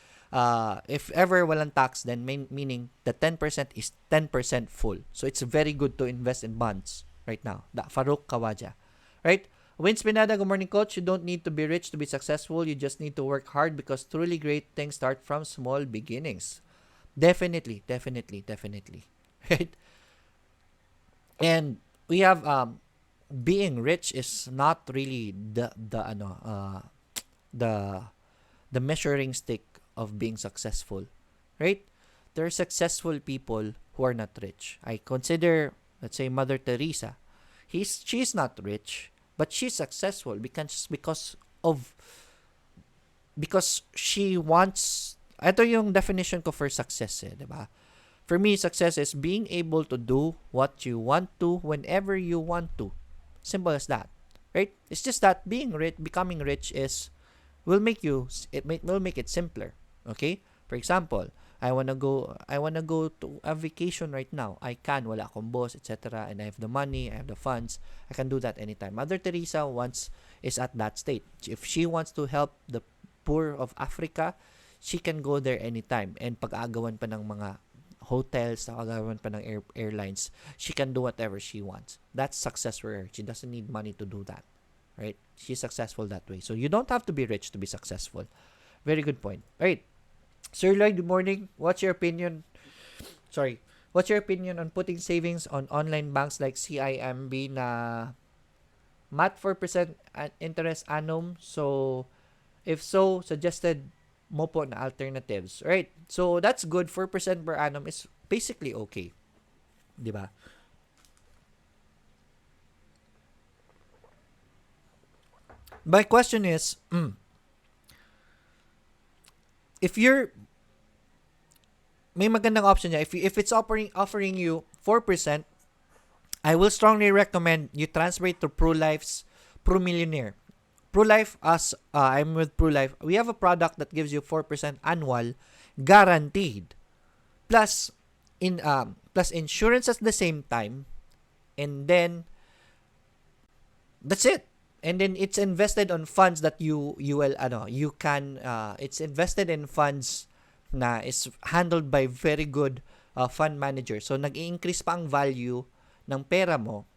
If ever walang tax, then meaning the 10% is 10% full. So it's very good to invest in bonds right now. Farouk Kawaja. Right? Vince Pinada, good morning, Coach. You don't need to be rich to be successful. You just need to work hard because truly great things start from small beginnings. Definitely. Right? And we have being rich is not really the measuring stick of being successful, right? There are successful people who are not rich. I consider, let's say, Mother Teresa. She's not rich, but she's successful because she wants. Ito yung definition ko for success, diba? For me, success is being able to do what you want to whenever you want to. Simple as that, right? It's just that becoming rich will make it simpler. Okay? For example, I wanna go to a vacation right now. I can, wala akong boss, etc. And I have the money, I have the funds. I can do that anytime. Mother Teresa is at that state. If she wants to help the poor of Africa, she can go there anytime. And pag-aagawan pa ng mga hotels, pag-aagawan pa ng airlines, she can do whatever she wants. That's success for her. She doesn't need money to do that. Right? She's successful that way. So you don't have to be rich to be successful. Very good point. Right. Sir Lloyd, good morning. What's your opinion on putting savings on online banks like CIMB na mat 4% interest annum? So, if so, suggested mo po na alternatives. Right? So, that's good. 4% per annum is basically okay. Diba? My question is, if may magandang option niya. If it's offering you 4%, I will strongly recommend you transfer it to ProLife's ProMillionaire. ProLife, I'm with ProLife. We have a product that gives you 4% annual guaranteed. Plus insurance at the same time. And then that's it. And then it's invested on funds that it's invested in funds na is handled by very good fund managers. So nag-i-increase pa ang value ng pera mo,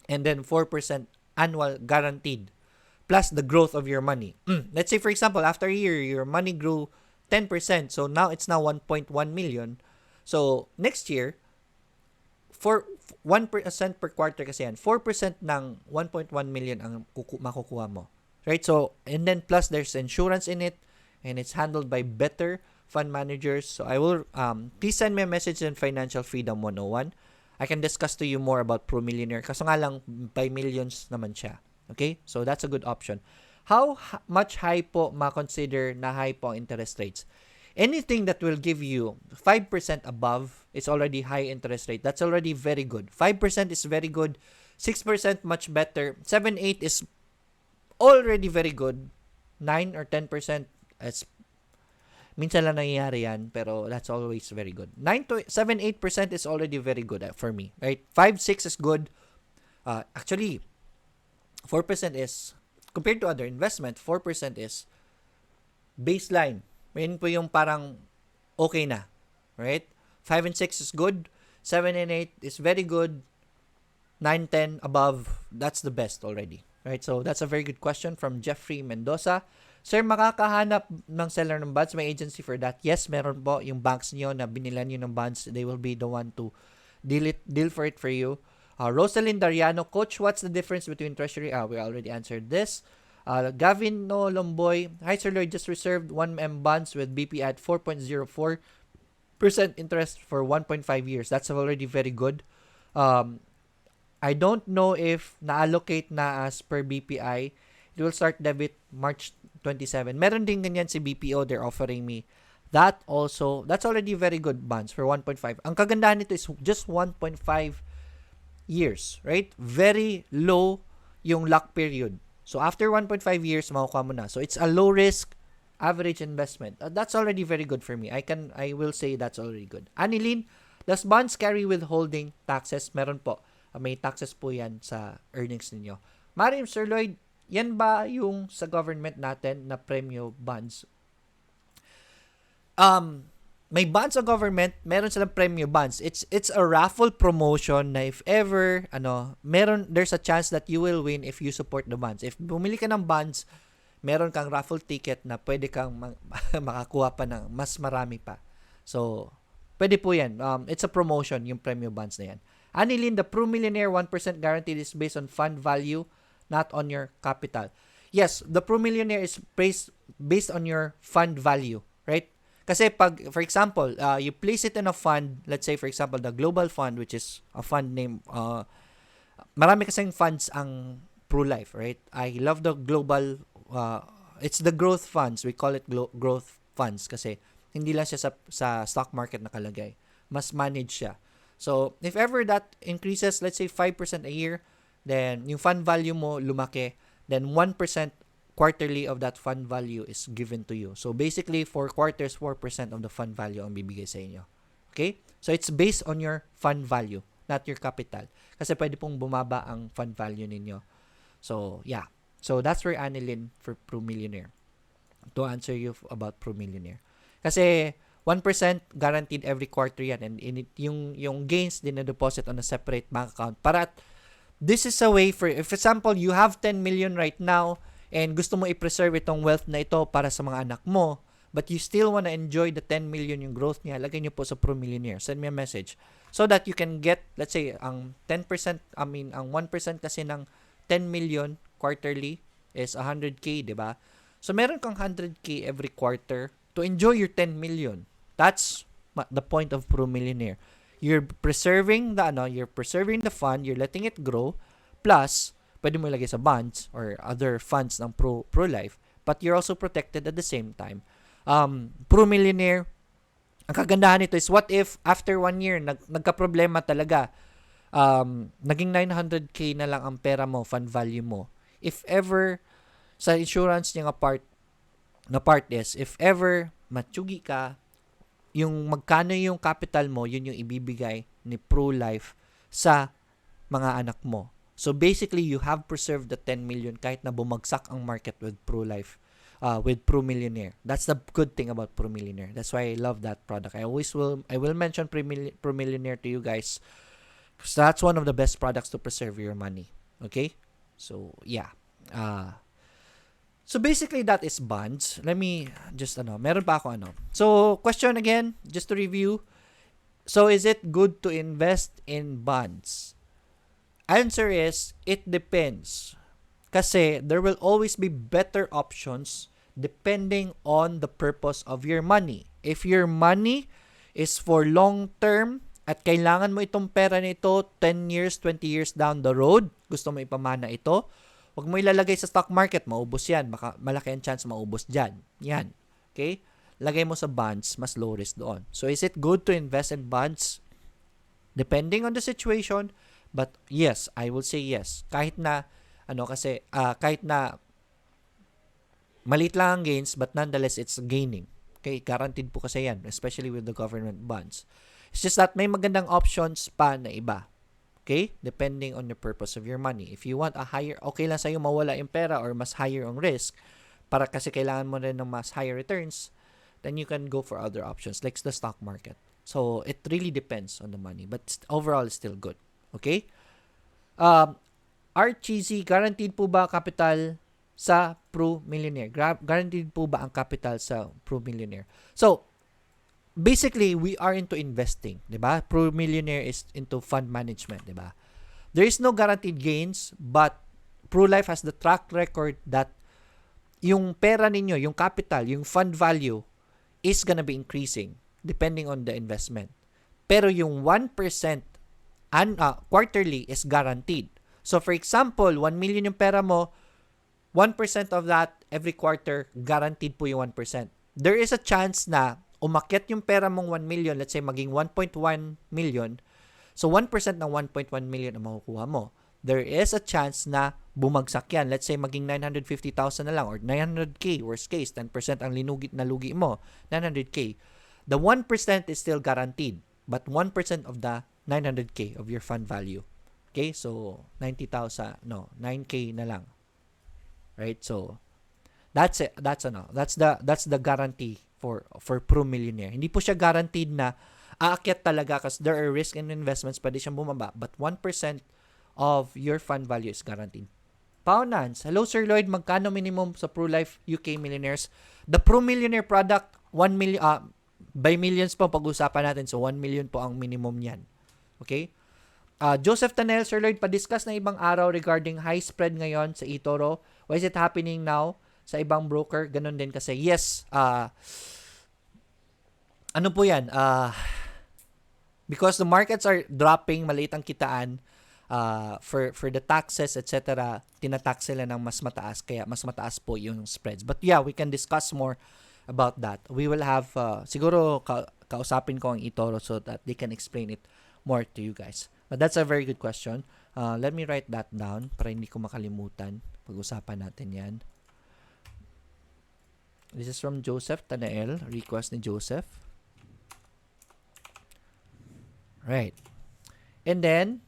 and then 4% annual guaranteed plus the growth of your money. Let's say for example, after a year your money grew 10%, so now it's now 1.1 million. So next year, for 1% per quarter kasi yan, 4% ng 1.1 million ang makukuha mo. Right? So, and then plus there's insurance in it, and it's handled by better fund managers. So, I will, please send me a message in Financial Freedom 101. I can discuss to you more about ProMillionaire. Kaso nga lang, by millions naman siya. Okay? So, that's a good option. How much high po ma-consider na high po ang interest rates? Anything that will give you 5% above is already high interest rate. That's already very good. 5% is very good. 6% much better. 7-8 is already very good. 9 or 10% is minsan lang nangyayari yan, pero that's always very good. 7-8% is already very good for me. Right? 5-6 is good. Actually, 4% is, compared to other investment, 4% is baseline. Yun po yung parang okay na. Right? 5 and 6 is good. 7 and 8 is very good. 9, 10, above, that's the best already. Right? So, that's a very good question from Jeffrey Mendoza. Sir, makakahanap ng seller ng bonds? May agency for that? Yes, meron po. Yung banks niyo na binilan niyo ng bonds, they will be the one to deal for it for you. Rosalind Dariano, Coach, what's the difference between treasury? We already answered this. Gavin No Lomboy, hi Sir Lloyd, just reserved 1M bonds with BP at 4.04% interest for 1.5 years. That's already very good. I don't know if na-allocate na as per BPI. It will start debit March 27. Meron din ganyan si BPO. They're offering me that also. That's already very good bonds for 1.5. Ang kagandahan nito is just 1.5 years, right? Very low yung lock period. So, after 1.5 years, makukuha mo na. So, it's a low-risk, average investment. That's already very good for me. I will say that's already good. Anilin, does bonds carry withholding taxes? Meron po. May taxes po yan sa earnings ninyo. Marim, Sir Lloyd, yan ba yung sa government natin na premyo bonds? May bonds sa government, meron silang premyo bonds. It's a raffle promotion na if ever there's a chance that you will win if you support the bonds. If bumili ka ng bonds, meron kang raffle ticket na pwede kang makakuha pa ng mas marami pa. So, pwede po yan. It's a promotion, yung premyo bonds na yan. Anilin, the ProMillionaire 1% guaranteed is based on fund value, not on your capital. Yes, the ProMillionaire is based on your fund value, right? Kasi pag, for example, you place it in a fund, let's say for example, the Global Fund, which is a fund name, marami kasing funds ang ProLife, right? I love the global, it's the growth funds. We call it growth funds kasi hindi lang siya sa stock market nakalagay. Mas managed siya. So, if ever that increases, let's say 5% a year, then yung fund value mo lumaki, then 1% quarterly of that fund value is given to you. So basically, 4 quarters, 4% of the fund value ang bibigay sa inyo. Okay? So it's based on your fund value, not your capital. Kasi pwede pong bumaba ang fund value ninyo. So, yeah. So that's where Annalyn for Pro Millionaire. To answer you about Pro Millionaire. Kasi 1% guaranteed every quarter yan, and yung gains din na deposit on a separate bank account. Para this is a way for example, you have 10 million right now and gusto mo i-preserve itong wealth na ito para sa mga anak mo, but you still wanna enjoy the 10 million yung growth niya, lagay niyo po sa Pro Millionaire. Send me a message so that you can get, let's say, ang 10%, ang 1% kasi ng 10 million quarterly is 100k, di ba? So meron kang 100k every quarter to enjoy your 10 million. That's the point of Pro Millionaire. You're preserving the fund, you're letting it grow, plus pwede mo ilagay sa bonds or other funds ng Pro Life, but you're also protected at the same time. Pro Millionaire, ang kagandahan nito is, what if after 1 year nagka-problema talaga, naging 900k na lang ang pera mo, fund value mo. If ever sa insurance niya part is, if ever matsugi ka, yung magkano yung capital mo, yun yung ibibigay ni Pro Life sa mga anak mo. So basically, you have preserved the 10 million kahit na bumagsak ang market with Pro Life, with Pro Millionaire. That's the good thing about Pro Millionaire. That's why I love that product. I will mention Pro Millionaire to you guys, because that's one of the best products to preserve your money. Okay? So, yeah. So basically, that is bonds. Let me just, meron pa ako, So, question again, just to review. So, is it good to invest in bonds? Answer is, it depends. Kasi there will always be better options depending on the purpose of your money. If your money is for long term at kailangan mo itong pera nito 10 years, 20 years down the road, gusto mo ipamana ito, huwag mo ilalagay sa stock market, maubos yan. Baka malaki ang chance maubos dyan. Yan. Okay? Lagay mo sa bonds, mas low risk doon. So, is it good to invest in bonds? Depending on the situation, but yes, I will say yes. Kahit na, kahit na maliit lang ang gains, but nonetheless, it's gaining. Okay? Guaranteed po kasi yan, especially with the government bonds. It's just that may magandang options pa na iba. Okay? Depending on the purpose of your money. If you want a higher, okay lang sa'yo mawala yung pera or mas higher ang risk, para kasi kailangan mo rin ng mas higher returns, then you can go for other options, like the stock market. So, it really depends on the money, but overall, it's still good. Okay? RTZ, guaranteed po ba capital sa Pro Millionaire? Guaranteed po ba ang capital sa Pro Millionaire? So, basically, we are into investing, di ba? Pro Millionaire is into fund management, di ba? There is no guaranteed gains, but Pro Life has the track record that yung pera ninyo, yung capital, yung fund value is gonna be increasing depending on the investment. Pero yung 1% quarterly is guaranteed. So, for example, 1 million yung pera mo, 1% of that every quarter, guaranteed po yung 1%. There is a chance na umakyat yung pera mong 1 million, let's say maging 1.1 million, so 1% ng 1.1 million ang makukuha mo. There is a chance na bumagsak yan. Let's say maging 950,000 na lang or 900k, worst case, 10% ang nalugi mo, 900k. The 1% is still guaranteed, but 1% of the 900k of your fund value. Okay? So, 9k na lang. Right? So, that's it. That's the guarantee for Pro Millionaire. Hindi po siya guaranteed na aakyat talaga kasi there are risk in investments, pwede siyang bumaba, but 1% of your fund value is guaranteed. Paunans, hello Sir Lloyd, magkano minimum sa Pro Life UK Millionaires? The Pro Millionaire product, 1 million, by millions po pag-usapan natin, so 1 million po ang minimum niyan. Okay? Joseph Tanel, Sir Lloyd, pa-discuss na ibang araw regarding high spread ngayon sa eToro. Why is it happening now sa ibang broker? Ganun din kasi. Yes, ano po yan? Because the markets are dropping, maliit ang kitaan, for the taxes, etc., tinatax sila ng mas mataas, kaya mas mataas po yung spreads. But yeah, we can discuss more about that. We will have, siguro kausapin ko ang eToro so that they can explain it more to you guys. But that's a very good question. Let me write that down para hindi ko makalimutan. Pag-usapan natin yan. This is from Joseph Tanael. Request ni Joseph. Right. And then,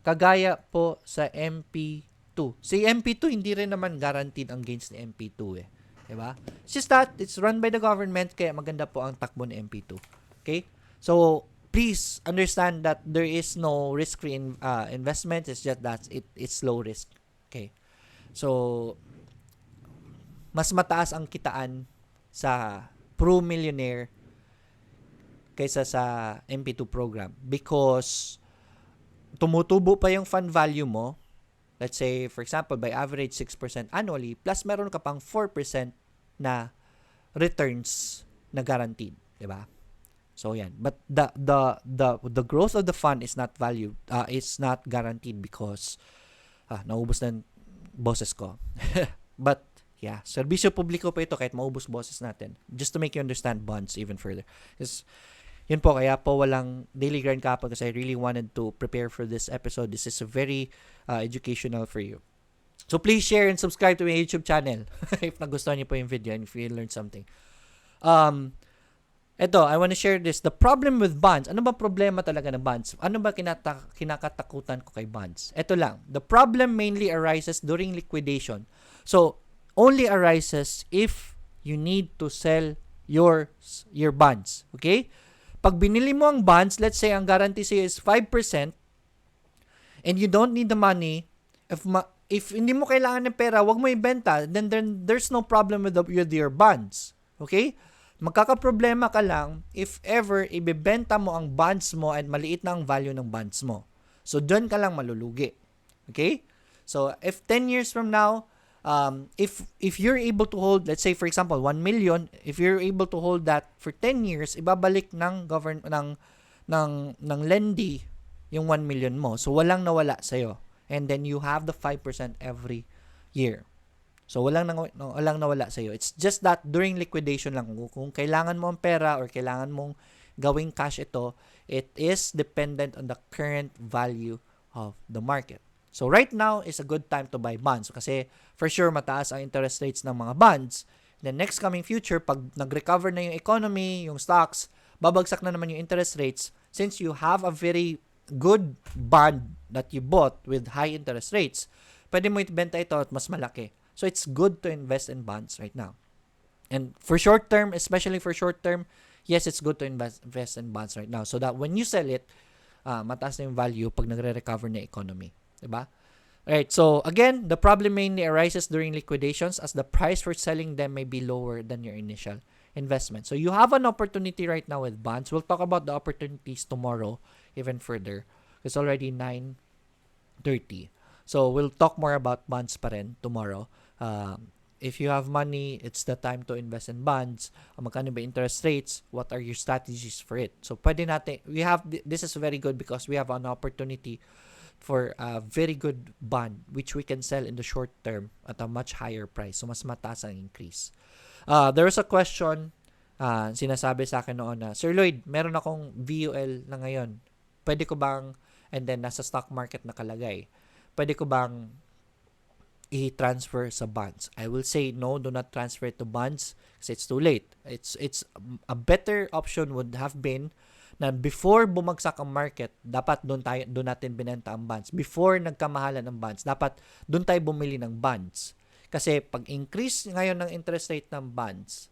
kagaya po sa MP2. Si MP2, hindi rin naman guaranteed ang gains ni MP2 eh. Diba? It's just that, it's run by the government, kaya maganda po ang takbo ni MP2. Okay? So, please understand that there is no risk-free investment. It's just that it's low risk. Okay? So, mas mataas ang kitaan sa Pro Millionaire kaysa sa MP2 program because tumutubo pa yung fund value mo. Let's say, for example, by average 6% annually, plus meron ka pang 4% na returns na guaranteed, di ba? So yan. But the growth of the fund is not valued, is not guaranteed because naubos na boses ko. But yeah, serbisyo publiko pa ito kahit maubos boses natin. Just to make you understand bonds even further. Yun po, kaya po walang daily grind kapag kasi I really wanted to prepare for this episode. This is very educational for you. So please share and subscribe to my YouTube channel if nagustuhan niyo po yung video and if you learned something. Ito, I want to share this. The problem with bonds. Ano ba problema talaga ng bonds? Ano ba kinakatakutan ko kay bonds? Ito lang. The problem mainly arises during liquidation. So, only arises if you need to sell your bonds. Okay? Pag binili mo ang bonds, let's say ang guarantee sa'yo is 5% and you don't need the money, if hindi mo kailangan ng pera, wag mo ibenta, then there's no problem with your bonds. Okay? Magkakaproblema ka lang if ever ibebenta mo ang bonds mo at maliit na ang value ng bonds mo. So, doon ka lang malulugi. Okay? So, if 10 years from now, if you're able to hold, let's say for example 1 million, if you're able to hold that for 10 years, ibabalik ng ng lendy yung 1 million mo. So walang nawala sa iyo. And then you have the 5% every year. So walang nawala sa iyo. It's just that during liquidation lang, kung kailangan mo ang pera or kailangan mong gawing cash ito, it is dependent on the current value of the market. So right now is a good time to buy bonds kasi for sure mataas ang interest rates ng mga bonds. The next coming future, pag nag-recover na yung economy, yung stocks, babagsak na naman yung interest rates. Since you have a very good bond that you bought with high interest rates, pwede mo ibenta ito at mas malaki. So it's good to invest in bonds right now. And for short term, especially for short term, yes, it's good to invest in bonds right now so that when you sell it, mataas na yung value pag nagre-recover na economy. Diba? Alright, so again, the problem mainly arises during liquidations as the price for selling them may be lower than your initial investment. So you have an opportunity right now with bonds. We'll talk about the opportunities tomorrow even further. It's already 9:30. So we'll talk more about bonds pa rin tomorrow. If you have money, it's the time to invest in bonds. Magkano ba interest rates? What are your strategies for it? So pwede natin, this is very good because we have an opportunity for a very good bond which we can sell in the short term at a much higher price. So, mas mataas ang increase. There was a question, sinasabi sa akin noon na, Sir Lloyd, meron akong VUL na ngayon. Pwede ko bang, and then nasa stock market nakalagay, pwede ko bang i-transfer sa bonds? I will say, no, do not transfer it to bonds kasi it's too late. It's a better option would have been na before bumagsak ang market, dapat doon natin binenta ang bonds. Before nagkamahalan ng bonds, dapat doon tayo bumili ng bonds. Kasi pag increase ngayon ng interest rate ng bonds,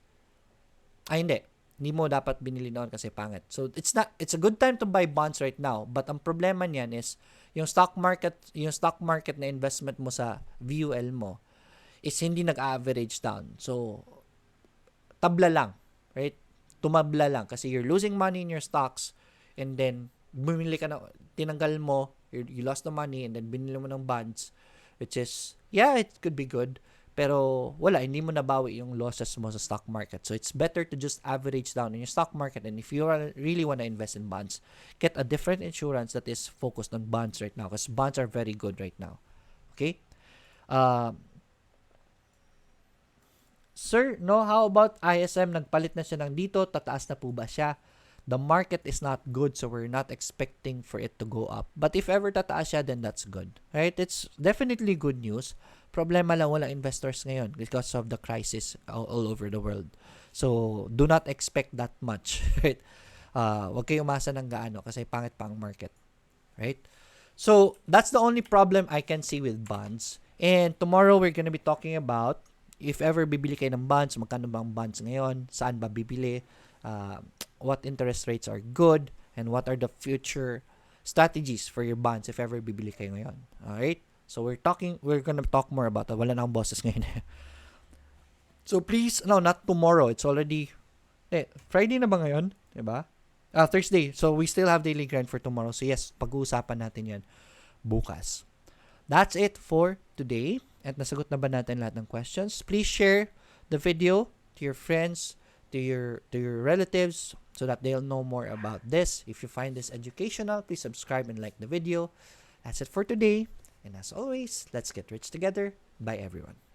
hindi mo dapat binili noon kasi pangit. So it's a good time to buy bonds right now, but ang problema niyan is yung stock market na investment mo sa VUL mo is hindi nag-average down. So tabla lang, right? Tumabla lang kasi you're losing money in your stocks and then bumili ka na, tinanggal mo, you lost the money and then binili mo ng bonds, which is, yeah, it could be good, pero wala, hindi mo nabawi yung losses mo sa stock market. So it's better to just average down in your stock market, and if you really want to invest in bonds, get a different insurance that is focused on bonds right now because bonds are very good right now. Okay? Sir, no, how about ISM? Nagpalit na siya ng dito, tataas na po ba siya? The market is not good, so we're not expecting for it to go up. But if ever tataas siya, then that's good. Right? It's definitely good news. Problema lang, wala investors ngayon because of the crisis all over the world. So, do not expect that much. Right? Wag kayo umasa ng gaano kasi pangit pa ang market. Right? So, that's the only problem I can see with bonds. And tomorrow, we're gonna be talking about if ever bibili kayo ng bonds, magkano ba ang bonds ngayon, saan ba bibili, what interest rates are good, and what are the future strategies for your bonds if ever bibili kayo ngayon. Alright? So, we're gonna talk more about that. Wala na akong boses ngayon. So, please, no, not tomorrow. It's already, Friday na ba ngayon? Diba? Thursday. So, we still have daily grind for tomorrow. So, yes, pag-uusapan natin yan bukas. That's it for today. At nasagot na ba natin lahat ng questions? Please share the video to your friends, to your relatives, so that they'll know more about this. If you find this educational, please subscribe and like the video. That's it for today. And as always, let's get rich together. Bye, everyone.